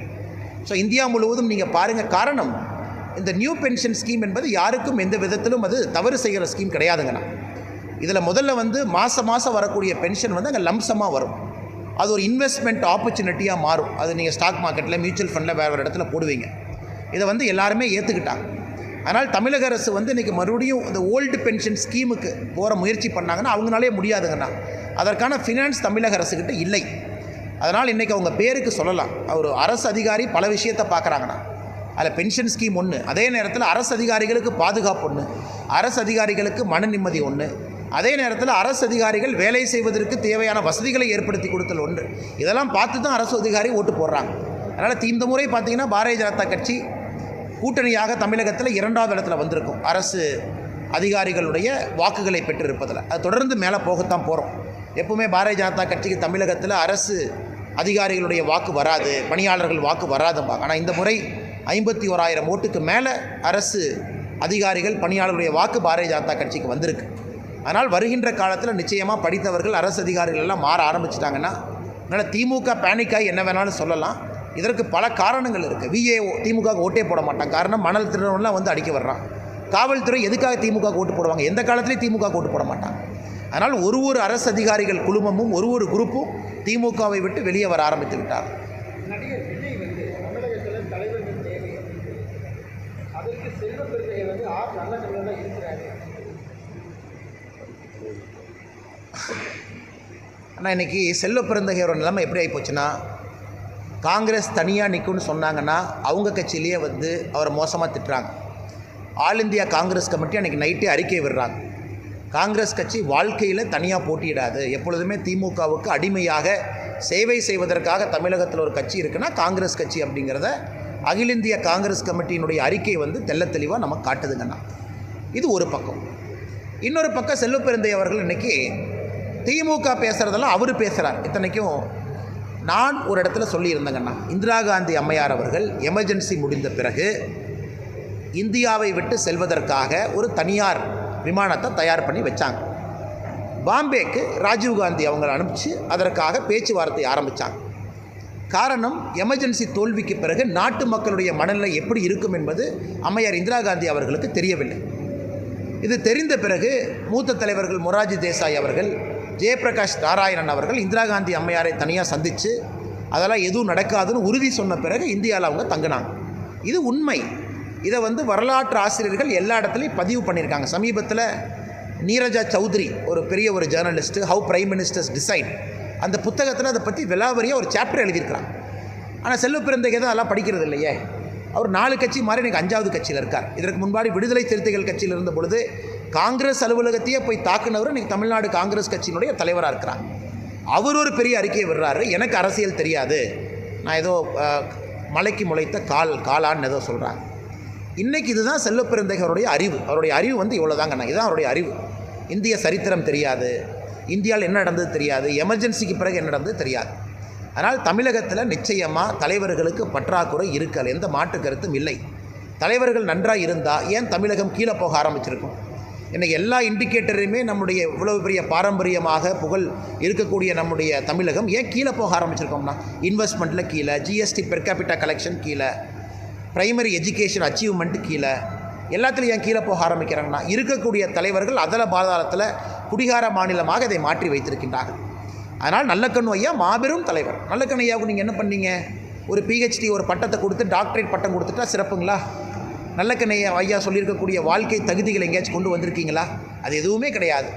ஸோ இந்தியா முழுவதும் நீங்கள் பாருங்கள். காரணம், இந்த நியூ பென்ஷன் ஸ்கீம் என்பது யாருக்கும் எந்த விதத்திலும் அது தவறு செய்கிற ஸ்கீம் கிடையாதுங்கண்ணா. இதில் முதல்ல மாதம் வரக்கூடிய பென்ஷன் அங்கே லம்சமாக வரும். அது ஒரு இன்வெஸ்ட்மெண்ட் ஆப்பர்ச்சுனிட்டியாக மாறும். அது நீங்கள் ஸ்டாக் மார்க்கெட்டில், மியூச்சுவல் ஃபண்டில் வேறு இடத்துல போடுவீங்க. இதை எல்லாருமே ஏற்றுக்கிட்டாங்க. ஆனால் தமிழக அரசு இன்றைக்கி மறுபடியும் இந்த ஓல்டு பென்ஷன் ஸ்கீமுக்கு போகிற முயற்சி பண்ணாங்கன்னா அவங்களாலே முடியாதுங்கண்ணா. அதற்கான ஃபினான்ஸ் தமிழக அரசுக்கிட்ட இல்லை. அதனால் இன்றைக்கி அவங்க பேருக்கு சொல்லலாம், அவர் அரசு அதிகாரி பல விஷயத்தை பார்க்குறாங்கண்ணா. அதில் பென்ஷன் ஸ்கீம் ஒன்று, அதே நேரத்தில் அரசு அதிகாரிகளுக்கு பாதுகாப்பு ஒன்று, அரசு அதிகாரிகளுக்கு மன நிம்மதி ஒன்று, அதே நேரத்தில் அரசு அதிகாரிகள் வேலை செய்வதற்கு தேவையான வசதிகளை ஏற்படுத்தி கொடுத்தல் ஒன்று. இதெல்லாம் பார்த்து தான் அரசு அதிகாரி ஓட்டு போடுறாங்க. அதனால் இந்த முறை பார்த்திங்கன்னா பாரதிய ஜனதா கட்சி கூட்டணியாக தமிழகத்தில் 2வது இடத்துல வந்திருக்கும் அரசு அதிகாரிகளுடைய வாக்குகளை பெற்றிருப்பதில். அது தொடர்ந்து மேலே போகத்தான் போகிறோம். எப்பவுமே பாரதிய ஜனதா கட்சிக்கு தமிழகத்தில் அரசு அதிகாரிகளுடைய வாக்கு வராது, பணியாளர்கள் வாக்கு வராதும்பாங்க. ஆனால் இந்த முறை 51,000 ஓட்டுக்கு மேலே அரசு அதிகாரிகள் பணியாளர்களுடைய வாக்கு பாரதிய ஜனதா கட்சிக்கு வந்திருக்கு. ஆனால் வருகின்ற காலத்தில் நிச்சயமாக படித்தவர்கள் அரசு அதிகாரிகள் எல்லாம் மாற ஆரம்பிச்சிட்டாங்கன்னா, அதனால் திமுக பேனிக்காய் என்ன வேணாலும் சொல்லலாம். இதற்கு பல காரணங்கள் இருக்குது. VAO திமுக ஓட்டே போட மாட்டாங்க. காரணம், மணல் திருடவன்லாம் அடிக்க வர்றான். காவல்துறை எதுக்காக திமுக ஓட்டு போடுவாங்க? எந்த காலத்துலேயும் திமுக ஓட்டு போட மாட்டாங்க. அதனால் ஒரு அரசு அதிகாரிகள் குழுமமும் ஒரு குரூப்பும் திமுகவை விட்டு வெளியே வர ஆரம்பித்து விட்டார். நடிகர் விஜய் செல்வ பெருமையை வந்து ஆர் நல்ல கண்ணில் இருக்கிறாரு. ஆனால் இன்றைக்கி செல்வ பெருந்தகையோட நிலைமை எப்படி ஆகிப்போச்சுன்னா, காங்கிரஸ் தனியாக நிற்கும்னு சொன்னாங்கன்னா அவங்க கட்சியிலேயே வந்து அவரை மோசமாக திட்டுறாங்க. ஆல் இந்தியா காங்கிரஸ் கமிட்டி அன்றைக்கி நைட்டே அறிக்கை விடுறாங்க, காங்கிரஸ் கட்சி வாழ்க்கையில் தனியாக போட்டியிடாது, எப்பொழுதுமே திமுகவுக்கு அடிமையாக சேவை செய்வதற்காக தமிழகத்தில் ஒரு கட்சி இருக்குன்னா காங்கிரஸ் கட்சி அப்படிங்கிறத அகில இந்திய காங்கிரஸ் கமிட்டியினுடைய அறிக்கை வந்து தெள்ளத் தெளிவாக நமக்கு காட்டுதுங்கண்ணா. இது ஒரு பக்கம். இன்னொரு பக்கம் செல்வ பெருந்தை அவர்கள் இன்றைக்கி திமுக பேசுகிறதெல்லாம் அவர் பேசுகிறார். இத்தனைக்கும் நான் ஒரு இடத்துல சொல்லியிருந்தேங்கண்ணா, இந்திரா காந்தி அம்மையார் அவர்கள் எமர்ஜென்சி முடிந்த பிறகு இந்தியாவை விட்டு செல்வதற்காக ஒரு தனியார் விமானத்தை தயார் பண்ணி வச்சாங்க. பாம்பேக்கு ராஜீவ்காந்தி அவங்களை அனுப்பிச்சு அதற்காக பேச்சுவார்த்தை ஆரம்பித்தாங்க. காரணம், எமர்ஜென்சி தோல்விக்கு பிறகு நாட்டு மக்களுடைய மனநிலை எப்படி இருக்கும் என்பது அம்மையார் இந்திரா காந்தி அவர்களுக்கு தெரியவில்லை. இது தெரிந்த பிறகு மூத்த தலைவர்கள் மொரார்ஜி தேசாய் அவர்கள், ஜெயபிரகாஷ் நாராயணன் அவர்கள் இந்திரா காந்தி அம்மையாரை தனியாக சந்தித்து அதெல்லாம் எதுவும் நடக்காதுன்னு உறுதி சொன்ன பிறகு இந்தியாவில் அவங்க தங்கினாங்க. இது உண்மை. இதை வந்து வரலாற்று ஆசிரியர்கள் எல்லா இடத்துலையும் பதிவு பண்ணியிருக்காங்க. சமீபத்தில் நீரஜா சௌத்ரி ஒரு பெரிய ஒரு journalist, how prime ministers decide, அந்த புத்தகத்தில் அதை பற்றி விலாவரியாக ஒரு சாப்டர் எழுதியிருக்கிறாங்க. ஆனால் செல்வ பெருந்தகை தான் அதெல்லாம் படிக்கிறது இல்லையே. அவர் 4 கட்சி மாறி எனக்கு 5வது கட்சியில் இருக்கார். இதற்கு முன்பாடி விடுதலை சிறுத்தைகள் கட்சியில் இருந்த பொழுது காங்கிரஸ் அலுவலகத்தையே போய் தாக்குனவர் இன்றைக்கி தமிழ்நாடு காங்கிரஸ் கட்சியினுடைய தலைவராக இருக்கிறார். அவர் ஒரு பெரிய அறிக்கையை விடுறாரு, எனக்கு அரசியல் தெரியாது, நான் ஏதோ மலைக்கு முளைத்த காலான்னு ஏதோ சொல்கிறாங்க. இன்றைக்கி இதுதான் செல்வ பெருந்தகையோருடைய அறிவு. அவருடைய அறிவு வந்து இவ்வளோதாங்கண்ணா, இதுதான் அவருடைய அறிவு. இந்திய சரித்திரம் தெரியாது, இந்தியாவில் என்ன நடந்தது தெரியாது, எமர்ஜென்சிக்கு பிறகு என்ன நடந்தது தெரியாது. அதனால் தமிழகத்தில் நிச்சயமாக தலைவர்களுக்கு பற்றாக்குறை இருக்கல, எந்த மாற்று கருத்தும் இல்லை. தலைவர்கள் நன்றாக இருந்தால் ஏன் தமிழகம் கீழே போக ஆரம்பிச்சிருக்கும்? இன்றைக்கி எல்லா இண்டிகேட்டரையுமே நம்முடைய இவ்வளவு பெரிய பாரம்பரியமாக புகழ் இருக்கக்கூடிய நம்முடைய தமிழகம் ஏன் கீழே போக ஆரம்பிச்சிருக்கோம்னா, இன்வெஸ்ட்மெண்ட்டில் கீழே, ஜிஎஸ்டி பெர் கேபிட்டா கலெக்ஷன் கீழே, பிரைமரி எஜுகேஷன் அச்சீவ்மெண்ட்டு கீழே, எல்லாத்துலையும் ஏன் கீழே போக ஆரம்பிக்கிறாங்கன்னா, இருக்கக்கூடிய தலைவர்கள் அதல பாதாளத்தில் குடிகார மாநிலமாக இதை மாற்றி வைத்திருக்கின்றார்கள். அதனால் நல்லக்கண்ணு ஐயா மாபெரும் தலைவர். நல்லக்கண்ணு ஐயாவுக்கு நீங்கள் என்ன பண்ணீங்க? ஒரு பிஹெச்டி ஒரு பட்டத்தை கொடுத்து டாக்டரேட் பட்டம் கொடுத்துட்டா சிறப்புங்களா? நல்லக்கண்ணு ஐயா சொல்லியிருக்கக்கூடிய வாழ்க்கை தகுதிகளை எங்கேயாச்சும் கொண்டு வந்திருக்கீங்களா? அது எதுவுமே கிடையாது.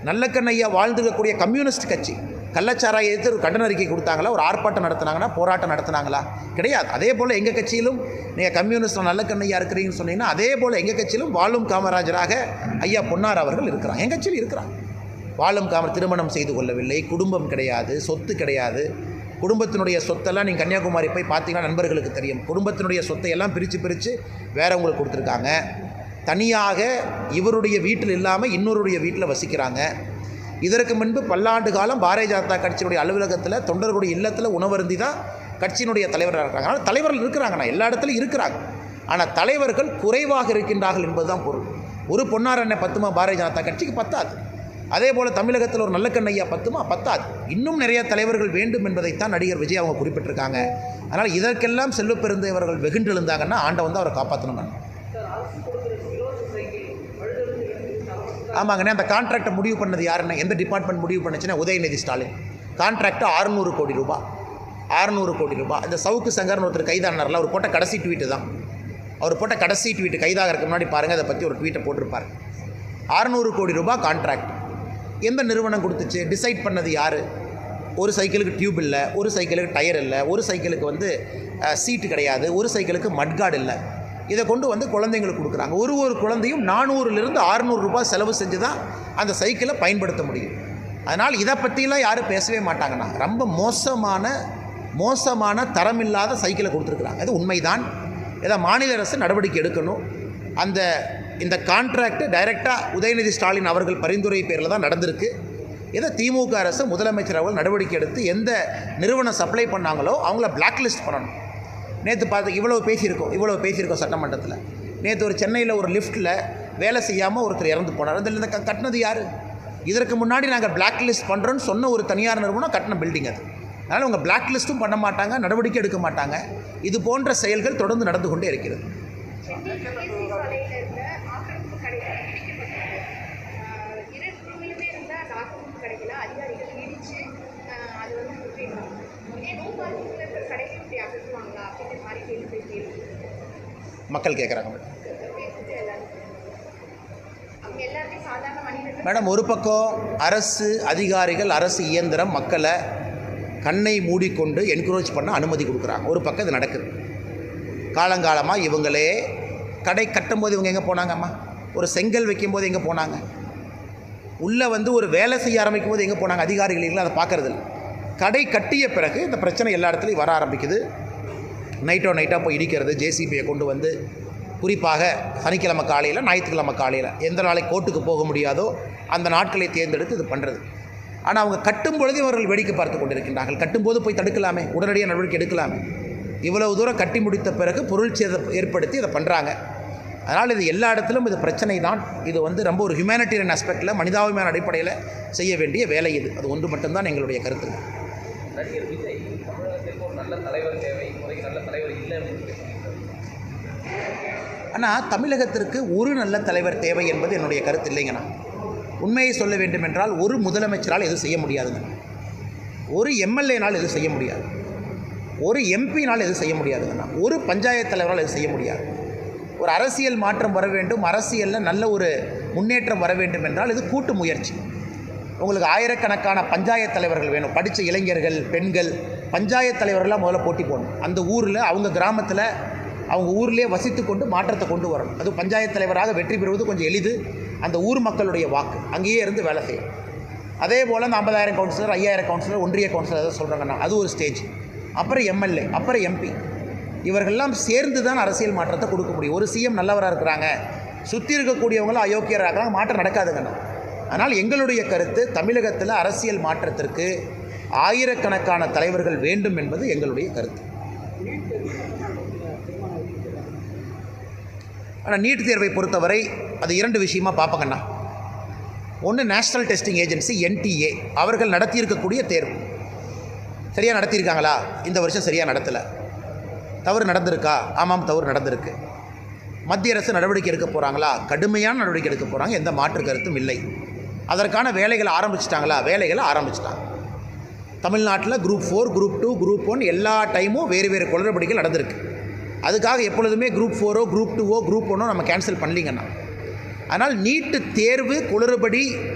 நல்லக்கண்ணு ஐயா வாழ்ந்துருக்கக்கூடிய கம்யூனிஸ்ட் கட்சி கள்ளச்சாராயை எதிர்த்து ஒரு கண்டன அறிக்கை கொடுத்தாங்களா? ஒரு ஆர்ப்பாட்டம் நடத்தினாங்கன்னா, போராட்டம் நடத்தினாங்களா? கிடையாது. அதே போல் எங்கள் கட்சியிலும் நீங்கள் கம்யூனிஸ்ட் நல்லக்கண்ணையா இருக்கிறீங்கன்னு சொன்னீங்கன்னா, அதே போல் எங்கள் கட்சியிலும் வாழும் காமராஜராக ஐயா பொன்னார் அவர்கள் இருக்கிறாங்க. எங்கள் கட்சியில் இருக்கிறாங்க. வாழும் திருமணம் செய்து கொள்ளவில்லை, குடும்பம் கிடையாது, சொத்து கிடையாது. குடும்பத்தினுடைய சொத்தெல்லாம் நீங்கள் கன்னியாகுமரி போய் பார்த்தீங்கன்னா நண்பர்களுக்கு தெரியும். குடும்பத்தினுடைய சொத்தை எல்லாம் பிரித்து வேறவங்களுக்கு கொடுத்துருக்காங்க. தனியாக இவருடைய வீட்டில் இல்லாமல் இன்னொருடைய வீட்டில் வசிக்கிறாங்க. இதற்கு முன்பு பல்லாண்டு காலம் பாரதிய ஜனதா கட்சியினுடைய அலுவலகத்தில் தொண்டர்களுடைய இல்லத்தில் உணவருந்தி தான் கட்சியினுடைய தலைவராக இருக்கிறாங்க. ஆனால் தலைவர்கள் இருக்கிறாங்கண்ணா, எல்லா இடத்துலையும் இருக்கிறாங்க. ஆனால் தலைவர்கள் குறைவாக இருக்கின்றார்கள் என்பது தான் பொருள். ஒரு பொன்னார் அண்ணன் பத்துமா பாரதிய ஜனதா கட்சிக்கு பத்தாது. அதே போல் தமிழகத்தில் ஒரு நல்லக்கண்ணையா பத்தாது. இன்னும் நிறைய தலைவர்கள் வேண்டும் என்பதைத்தான் நடிகர் விஜய் அவங்க குறிப்பிட்டிருக்காங்க. அதனால் இதற்கெல்லாம் செல்வ பெருந்தகையவர்கள் வெகுண்டு எழுந்தாங்கன்னா ஆண்டவன் தான் அவரை காப்பாற்றணும். ஆமாங்கண்ணே, அந்த கான்ட்ராக்டை முடிவு பண்ணது யாருன்னா, எந்த டிபார்ட்மெண்ட் முடிவு பண்ணுச்சுன்னா உதயநிதி ஸ்டாலின். கான்ட்ராக்டு 600 கோடி ரூபாய். 600 கோடி ரூபாய். இந்த சவுக்கு சங்கர்னு ஒருத்தர் கைதானார்ல, அவர் போட்ட கடைசி ட்வீட்டு தான். அவர் போட்ட கடைசி ட்வீட்டு கைதாகிறதுக்கு முன்னாடி பாருங்கள், அதை பற்றி ஒரு ட்வீட்டை போட்டிருப்பார். 600 கோடி ரூபாய் கான்ட்ராக்ட். எந்த நிறுவனம் கொடுத்துச்சு? டிசைட் பண்ணது யார்? ஒரு சைக்கிளுக்கு டியூப் இல்லை, ஒரு சைக்கிளுக்கு டயர் இல்லை, ஒரு சைக்கிளுக்கு வந்து சீட்டு கிடையாது, ஒரு சைக்கிளுக்கு மட்கார்டு இல்லை. இதை கொண்டு வந்து குழந்தைங்களுக்கு கொடுக்குறாங்க. ஒரு குழந்தையும் 400லிருந்து 600 ரூபாய் செலவு செஞ்சு தான் அந்த சைக்கிளை பயன்படுத்த முடியும். அதனால் இதை பற்றிலாம் யாரும் பேசவே மாட்டாங்கண்ணா. ரொம்ப மோசமான தரமில்லாத சைக்கிளை கொடுத்துருக்குறாங்க. அது உண்மைதான். இதை மாநில அரசு நடவடிக்கை எடுக்கணும். இந்த கான்ட்ராக்ட் டைரெக்டாக உதயநிதி ஸ்டாலின் அவர்கள் பரிந்துரை பேரில் தான் நடந்திருக்கு. இதை திமுக அரசு முதலமைச்சர் அவர்கள் நடவடிக்கை எடுத்து எந்த நிறுவனம் சப்ளை பண்ணாங்களோ அவங்கள பிளாக் லிஸ்ட் பண்ணணும். நேற்று இவ்வளோ பேசியிருக்கோம் சட்டமன்றத்தில். நேற்று ஒரு சென்னையில் ஒரு லிஃப்ட்டில் வேலை செய்யாமல் ஒருத்தர் இறந்து போனார். அதில் இந்த கட்டினது யார்? இதற்கு முன்னாடி நாங்கள் பிளாக் லிஸ்ட் பண்ணுறோன்னு சொன்ன ஒரு தனியார் நிறுவனம் கட்டின பில்டிங் அது. அதனால் அவங்க பிளாக் லிஸ்ட்டும் பண்ண மாட்டாங்க, நடவடிக்கை எடுக்க மாட்டாங்க. இது போன்ற செயல்கள் தொடர்ந்து நடந்து கொண்டே இருக்கிறது. மக்கள் கேட்குறாங்க. அவங்க எல்லாத்தையும் சாதாரண மனிதர்கள் மேடம், ஒரு பக்கம் அரசு அதிகாரிகள், அரசு இயந்திரம் மக்களை கண்ணை மூடிக்கொண்டு என்கரேஜ் பண்ண அனுமதி கொடுக்குறாங்க. ஒரு பக்கம் இது நடக்குது. காலங்காலமாக இவங்களே கடை கட்டும்போது இவங்க எங்கே போனாங்கம்மா? ஒரு செங்கல் வைக்கும்போது எங்கே போனாங்க? உள்ளே வந்து ஒரு வேலை செய்ய ஆரம்பிக்கும் போது எங்கே போனாங்க? அதிகாரிகள் அதை பார்க்குறதில்ல. கடை கட்டிய பிறகு இந்த பிரச்சனை எல்லா இடத்துலையும் வர ஆரம்பிக்குது. நைட்டாக போய் இடிக்கிறது, ஜேசிபியை கொண்டு வந்து, குறிப்பாக சனிக்கிழமை காலையில், ஞாயிற்றுக்கிழமை காலையில் எந்த நாளைக்கு கோர்ட்டுக்கு போக முடியாதோ அந்த நாட்களை தேர்ந்தெடுத்து இது பண்ணுறது. ஆனால் அவங்க கட்டும் பொழுது இவர்கள் வேடிக்கை பார்த்து கொண்டிருக்கின்றார்கள். கட்டும்போது போய் தடுக்கலாமே, உடனடியாக நடவடிக்கை எடுக்கலாமே. இவ்வளவு தூரம் கட்டி முடித்த பிறகு பொருள் சேதம் ஏற்படுத்தி இதை பண்ணுறாங்க. அதனால் இது எல்லா இடத்திலும் இது பிரச்சனை தான். இது வந்து ரொம்ப ஒரு ஹியூமனிட்டேரியன் ஆஸ்பெக்டில், மனிதாபிமான அடிப்படையில் செய்ய வேண்டிய வேலை இது. அது ஒன்று மட்டும்தான் எங்களுடைய கருத்து. நடிகர் விஜய் தமிழகத்திற்கு ஒரு நல்ல தலைவர் தேவை, இப்போதைக்கு நல்ல தலைவர் இல்லை அப்படின்னு சொல்லியிருக்காரு. ஆனால் தமிழகத்திற்கு ஒரு நல்ல தலைவர் தேவை என்பது என்னுடைய கருத்து இல்லைங்கண்ணா. உண்மையை சொல்ல வேண்டும் என்றால் ஒரு முதலமைச்சரால் எதுவும் செய்ய முடியாதுங்க. ஒரு எம்எல்ஏனால் எதுவும் செய்ய முடியாது. ஒரு எம்பினால் எதுவும் செய்ய முடியாதுங்கண்ணா. ஒரு பஞ்சாயத்து தலைவரால் எதுவும் செய்ய முடியாது. ஒரு அரசியல் மாற்றம் வர வேண்டும், அரசியலில் நல்ல ஒரு முன்னேற்றம் வர வேண்டும் என்றால் இது கூட்டு முயற்சி. உங்களுக்கு ஆயிரக்கணக்கான பஞ்சாயத்து தலைவர்கள் வேணும். படித்த இளைஞர்கள், பெண்கள், பஞ்சாயத்து தலைவர்கள்லாம் முதல்ல போட்டி போடணும். அந்த ஊரில், அவங்க கிராமத்தில், அவங்க ஊர்லேயே வசித்து கொண்டு மாற்றத்தை கொண்டு வரணும். அது பஞ்சாயத்து தலைவராக வெற்றி பெறுவது கொஞ்சம் எளிது. அந்த ஊர் மக்களுடைய வாக்கு அங்கேயே இருந்து வேலை செய்யும். அதே போல் அந்த 50,000 கவுன்சிலர், 5,000 கவுன்சிலர், ஒன்றிய கவுன்சிலர் எதாவது சொல்கிறாங்கன்னா அது ஒரு ஸ்டேஜ். அப்புறம் எம்எல்ஏ, அப்புறம் எம்பி. இவர்கள்லாம் சேர்ந்து தான் அரசியல் மாற்றத்தை கொடுக்க முடியும். ஒரு சிஎம் நல்லவராக இருக்கிறாங்க, சுற்றி இருக்கக்கூடியவங்களும் அயோக்கியராக இருக்கிறாங்க, மாற்றம் நடக்காதுங்கண்ணா. ஆனால் எங்களுடைய கருத்து, தமிழகத்தில் அரசியல் மாற்றத்திற்கு ஆயிரக்கணக்கான தலைவர்கள் வேண்டும் என்பது எங்களுடைய கருத்து. ஆனால் நீட் தேர்வை பொறுத்தவரை அது 2 விஷயமாக பார்ப்பங்கண்ணா. ஒன்று, நேஷ்னல் டெஸ்டிங் ஏஜென்சி NTA அவர்கள் நடத்தியிருக்கக்கூடிய தேர்வு சரியாக நடத்தியிருக்காங்களா? இந்த வருஷம் சரியாக நடத்தலை. தவறு நடந்திருக்கா? ஆமாம், தவறு நடந்திருக்கு. மத்திய அரசு நடவடிக்கை எடுக்க போகிறாங்களா? கடுமையான நடவடிக்கை எடுக்க போகிறாங்க, எந்த மாற்று கருத்தும் இல்லை. அதற்கான வேலைகளை ஆரம்பிச்சிட்டாங்களா? வேலைகளை ஆரம்பிச்சிட்டாங்க. தமிழ்நாட்டில் குரூப் 4, குரூப் 2, குரூப் 1 எல்லா டைமும் வேறு வேறு குளறுபடிகள் நடந்திருக்கு. அதுக்காக எப்பொழுதுமே குரூப் 4ஓ, குரூப் 2ஓ, குரூப் 1ஓ நம்ம கேன்சல் பண்ணலிங்கண்ணா. ஆனால் நீட்டு தேர்வு குளறுபடி,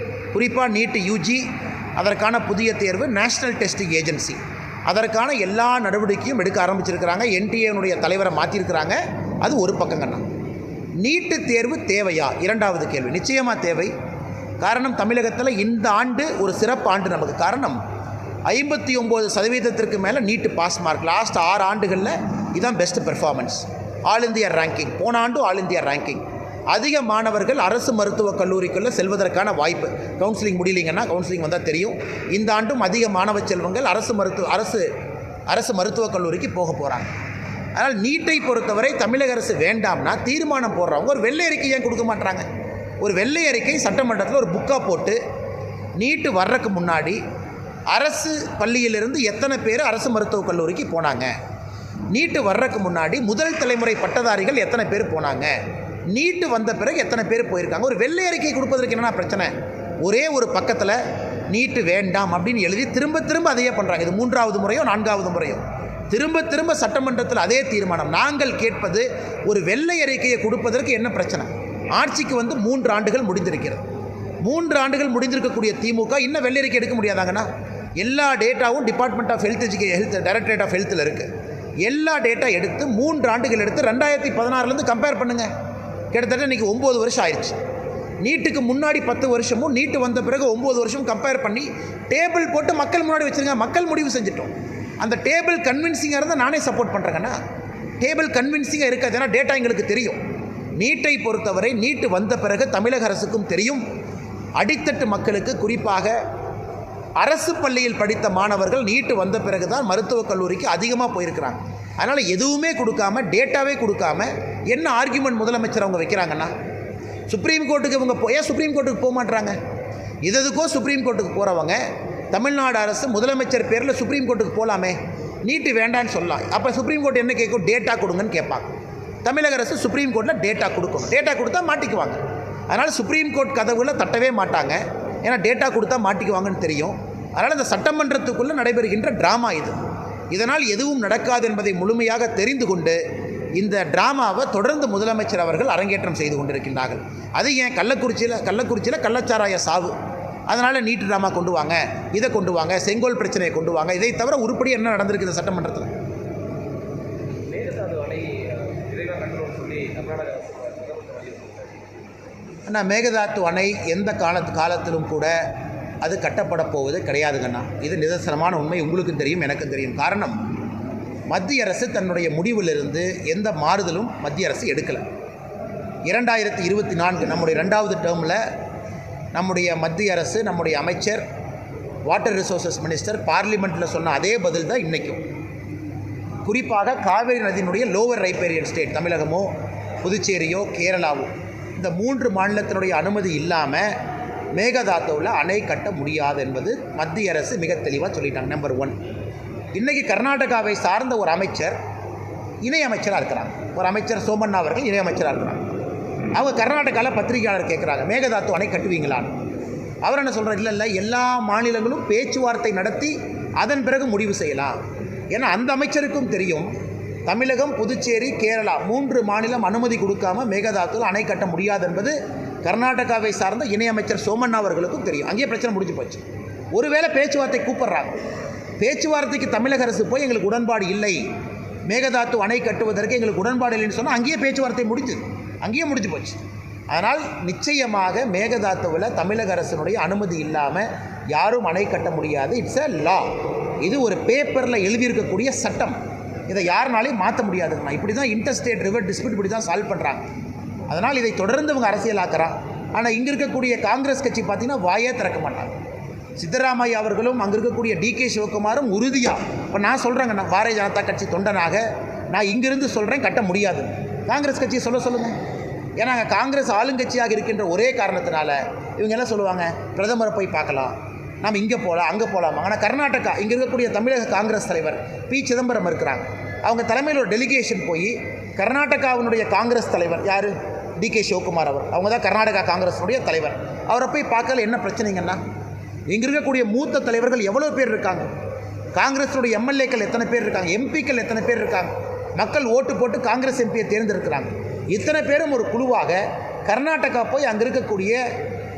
குறிப்பாக நீட்டு UG, அதற்கான புதிய தேர்வு நேஷ்னல் டெஸ்டிங் ஏஜென்சி, அதற்கான எல்லா நடவடிக்கையும் எடுக்க ஆரம்பிச்சிருக்கிறாங்க. NTA தலைவரை மாற்றிருக்கிறாங்க. அது ஒரு பக்கங்கண்ணா. நீட்டு தேர்வு தேவையா? 2வது கேள்வி. நிச்சயமாக தேவை. காரணம், தமிழகத்தில் இந்த ஆண்டு ஒரு சிறப்பு ஆண்டு நமக்கு. காரணம், 59% மேலே நீட்டு பாஸ் மார்க். லாஸ்ட் 6 ஆண்டுகளில் இதுதான் best performance. All India ranking, போன ஆண்டு ஆல் இந்தியா ரேங்கிங். அதிக மாணவர்கள் அரசு மருத்துவக் கல்லூரிக்குள்ளே செல்வதற்கான வாய்ப்பு. கவுன்சிலிங் முடியலிங்கன்னா, கவுன்சிலிங் வந்தால் தெரியும். இந்த ஆண்டும் அதிக மாணவ செல்வங்கள் அரசு மருத்துவக் கல்லூரிக்கு போக போகிறாங்க. அதனால் நீட்டை பொறுத்தவரை தமிழக அரசு வேண்டாம்னா தீர்மானம் போடுறவங்க ஒரு வெள்ளை அறிக்கை ஏன் கொடுக்க மாட்டாங்க? ஒரு வெள்ளை அறிக்கை சட்டமன்றத்தில் ஒரு புக்காக போட்டு, நீட்டு வர்றதுக்கு முன்னாடி அரசு பள்ளியிலிருந்து எத்தனை பேர் அரசு மருத்துவக் கல்லூரிக்கு போனாங்க, நீட்டு வர்றதுக்கு முன்னாடி முதல் தலைமுறை பட்டதாரிகள் எத்தனை பேர் போனாங்க, நீட்டு வந்த பிறகு எத்தனை பேர் போயிருக்காங்க, ஒரு வெள்ளை அறிக்கை கொடுப்பதற்கு என்னென்ன பிரச்சனை? ஒரே ஒரு பக்கத்தில் நீட்டு வேண்டாம் அப்படின்னு எழுதி திரும்ப திரும்ப அதையே பண்ணுறாங்க. இது 3வது முறையோ 4வது முறையோ திரும்ப திரும்ப சட்டமன்றத்தில் அதே தீர்மானம். நாங்கள் கேட்பது, ஒரு வெள்ளை அறிக்கையை கொடுப்பதற்கு என்ன பிரச்சனை? ஆட்சிக்கு வந்து 3 ஆண்டுகள் முடிந்திருக்கிறது. 3 ஆண்டுகள் முடிந்திருக்கக்கூடிய திமுக இன்னும் வெள்ளை அறிக்கை எடுக்க முடியாதாங்கண்ணா? எல்லா டேட்டாவும் department of health directorate of ஹெல்த்தில் இருக்குது. எல்லா டேட்டா எடுத்து 3 ஆண்டுகள் எடுத்து 2016 கம்பேர் பண்ணுங்கள். கிட்டத்தட்ட இன்றைக்கி 9 வருஷம் ஆயிடுச்சு. நீட்டுக்கு முன்னாடி 10 வருஷமும், நீட்டு வந்த பிறகு 9 வருஷம் கம்பேர் பண்ணி டேபிள் போட்டு மக்கள் முன்னாடி வச்சுருங்க. மக்கள் முடிவு செஞ்சிட்டோம். அந்த டேபிள் கன்வின்சிங்காக இருந்தால் நானே சப்போர்ட் பண்ணுறேங்கண்ணா. டேபிள் கன்வின்சிங்காக இருக்காது, ஏன்னா டேட்டா எங்களுக்கு தெரியும். நீட்டை பொறுத்தவரை நீட்டு வந்த பிறகு தமிழக அரசுக்கும் தெரியும், அடித்தட்டு மக்களுக்கு, குறிப்பாக அரசு பள்ளியில் படித்த மாணவர்கள் நீட்டு வந்த பிறகு தான் மருத்துவக் கல்லூரிக்கு அதிகமாக போயிருக்கிறாங்க. அதனால் எதுவுமே கொடுக்காம, டேட்டாவே கொடுக்காம என்ன ஆர்கியூமெண்ட் முதலமைச்சர் அவங்க வைக்கிறாங்கன்னா, சுப்ரீம் கோர்ட்டுக்கு இவங்க ஏன் சுப்ரீம் கோர்ட்டுக்கு போக மாட்டுறாங்க? எதுக்கோ சுப்ரீம் கோர்ட்டுக்கு போகிறவங்க தமிழ்நாடு அரசு முதலமைச்சர் பேரில் சுப்ரீம் கோர்ட்டுக்கு போகலாமே, நீட்டு வேண்டான்னு சொல்லலாம். அப்போ சுப்ரீம் கோர்ட் என்ன கேட்கும்? டேட்டா கொடுங்கன்னு கேட்பாங்க. தமிழக அரசு சுப்ரீம் கோர்ட்டில் டேட்டா கொடுக்கணும். டேட்டா கொடுத்தா மாட்டிக்குவாங்க. அதனால் சுப்ரீம் கோர்ட் கதவுகளை தட்டவே மாட்டாங்க. ஏன்னா டேட்டா கொடுத்தா மாட்டிக்குவாங்கன்னு தெரியும். அதனால் இந்த சட்டமன்றத்துக்குள்ளே நடைபெறுகின்ற ட்ராமா இது. இதனால் எதுவும் நடக்காது என்பதை முழுமையாக தெரிந்து கொண்டு இந்த டிராமாவை தொடர்ந்து முதலமைச்சர் அவர்கள் அரங்கேற்றம் செய்து கொண்டிருக்கின்றார்கள். அது ஏன் கள்ளக்குறிச்சியில் கள்ளச்சாராய சாவு, அதனால் நீட் ட்ராமா கொண்டு வாங்க, இதை கொண்டு வாங்க, செங்கோல் பிரச்சனையை கொண்டு வாங்க, இதை தவிர உருப்படி என்ன நடந்திருக்குது சட்டமன்றத்தில்? மேகதாது அணை விரைவாக கட்டணும்னு சொல்லி கர்நாடக அரசு முதலமைச்சர் வலியுறுத்தினார். ஆனால் மேகதாது அணை எந்த காலத்திலும் கூட அது கட்டப்பட போவது கிடையாதுங்கண்ணா. இது நிதர்சனமான உண்மை, உங்களுக்கும் தெரியும், எனக்கும் தெரியும். காரணம், மத்திய அரசு தன்னுடைய முடிவிலிருந்து எந்த மாறுதலும் மத்திய அரசு எடுக்கலை. 2024 நம்முடைய 2வது டேர்மில் நம்முடைய மத்திய அரசு, நம்முடைய அமைச்சர், வாட்டர் ரிசோர்சஸ் மினிஸ்டர் பார்லிமெண்ட்டில் சொன்ன அதே பதில் தான் இன்றைக்கும். குறிப்பாக காவேரி நதியினுடைய லோவர் ரைப்பேரியன் ஸ்டேட் தமிழகமோ புதுச்சேரியோ கேரளாவோ, இந்த 3 மாநிலத்தினுடைய அனுமதி இல்லாமல் மேகதாதுவில் அணை கட்ட முடியாது என்பது மத்திய அரசு மிக தெளிவாக சொல்லிட்டாங்க. நம்பர் 1. இன்றைக்கி கர்நாடகாவை சார்ந்த ஒரு அமைச்சர் இணையமைச்சராக இருக்கிறாங்க. ஒரு அமைச்சர் சோமண்ணா அவர்கள் இணையமைச்சராக இருக்கிறாங்க. அவங்க கர்நாடகாவில் பத்திரிகையாளர் கேட்குறாங்க, மேகதாது அணை கட்டுவீங்களான்னு. அவர் என்ன சொல்கிறார், இல்லை எல்லா மாநிலங்களும் பேச்சுவார்த்தை நடத்தி அதன் பிறகு முடிவு செய்யலாம். ஏன்னா அந்த அமைச்சருக்கும் தெரியும், தமிழகம், புதுச்சேரி, கேரளா 3 மாநிலம் அனுமதி கொடுக்காமல் மேகதாதுவில் அணை கட்ட முடியாது என்பது கர்நாடகாவை சார்ந்த இணையமைச்சர் சோமண்ணா அவர்களுக்கும் தெரியும். அங்கேயே பிரச்சனை முடிஞ்சு போச்சு. ஒருவேளை பேச்சுவார்த்தை கூப்பிட்றாங்க, பேச்சுவார்த்தைக்கு தமிழக அரசு போய் எங்களுக்கு உடன்பாடு இல்லை, மேகதாது அணை கட்டுவதற்கு எங்களுக்கு உடன்பாடு இல்லைன்னு சொன்னால் அங்கேயே பேச்சுவார்த்தை அங்கேயே முடிஞ்சு போச்சு. அதனால் நிச்சயமாக மேகதாதுவில் தமிழக அரசினுடைய அனுமதி இல்லாமல் யாரும் அணை கட்ட முடியாது. இட்ஸ் அ லா. இது ஒரு பேப்பரில் எழுதியிருக்கக்கூடிய சட்டம். இதை யாருனாலையும் மாற்ற முடியாதுங்கண்ணா. இப்படி தான் இன்டர்ஸ்டேட் ரிவர் டிஸ்பியூட் இப்படி தான் சால்வ் பண்ணுறாங்க. அதனால் இதை தொடர்ந்து இவங்க அரசியலாக்குறாங்க. ஆனால் இங்கே இருக்கக்கூடிய காங்கிரஸ் கட்சி பார்த்திங்கன்னா வாயே திறக்க மாட்டாங்க. சித்தராமையா அவர்களும் அங்கே இருக்கக்கூடிய டிகே சிவகுமாரும் உறுதியாக, இப்போ நான் சொல்கிறேங்கண்ணா, பாரதிய ஜனதா கட்சி தொண்டனாக நான் இங்கிருந்து சொல்கிறேன், கட்ட முடியாது. காங்கிரஸ் கட்சியை சொல்லுங்கள். ஏன்னா காங்கிரஸ் ஆளுங்கட்சியாக இருக்கின்ற ஒரே காரணத்தினால இவங்க என்ன சொல்லுவாங்க, பிரதமரை போய் பார்க்கலாம், நாம் இங்கே போகலாம், அங்கே போகலாமா. ஆனால் கர்நாடகா, இங்கே இருக்கக்கூடிய தமிழக காங்கிரஸ் தலைவர் பி. சிதம்பரம் இருக்கிறாங்க. அவங்க தலைமையில் ஒரு டெலிகேஷன் போய் கர்நாடகாவினுடைய காங்கிரஸ் தலைவர் யார், டிகே சிவகுமார் அவர், அவங்க தான் கர்நாடகா காங்கிரஸினுடைய தலைவர். அவரை போய் பார்க்கல, என்ன பிரச்சனைங்கன்னா, இங்கே இருக்கக்கூடிய மூத்த தலைவர்கள் எவ்வளோ பேர் இருக்காங்க, காங்கிரஸினுடைய எம்எல்ஏக்கள் எத்தனை பேர் இருக்காங்க, எம்பிக்கள் எத்தனை பேர் இருக்காங்க, மக்கள் ஓட்டு போட்டு காங்கிரஸ் எம்பியை தேர்ந்தெடுக்கிறாங்க. இத்தனை பேரும் ஒரு குழுவாக கர்நாடகா போய் அங்கே இருக்கக்கூடிய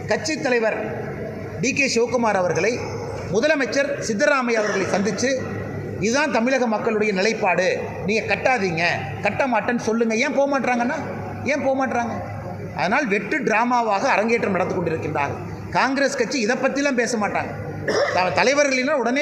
கட்சி தலைவர் டிகே சிவகுமார் அவர்களை, முதலமைச்சர் சித்தராமையா அவர்களை சந்தித்து இதுதான் தமிழக மக்களுடைய நிலைப்பாடு, நீங்கள் கட்டாதீங்க, கட்ட மாட்டேன்னு சொல்லுங்கள். ஏன் போக மாட்டுறாங்க? அதனால் வெட்டு டிராமாவாக அரங்கேற்றம் நடந்து கொண்டிருக்கின்றார்கள். காங்கிரஸ் கட்சி இதை பற்றிலாம் பேச மாட்டாங்க. தலைவர்களினால் உடனே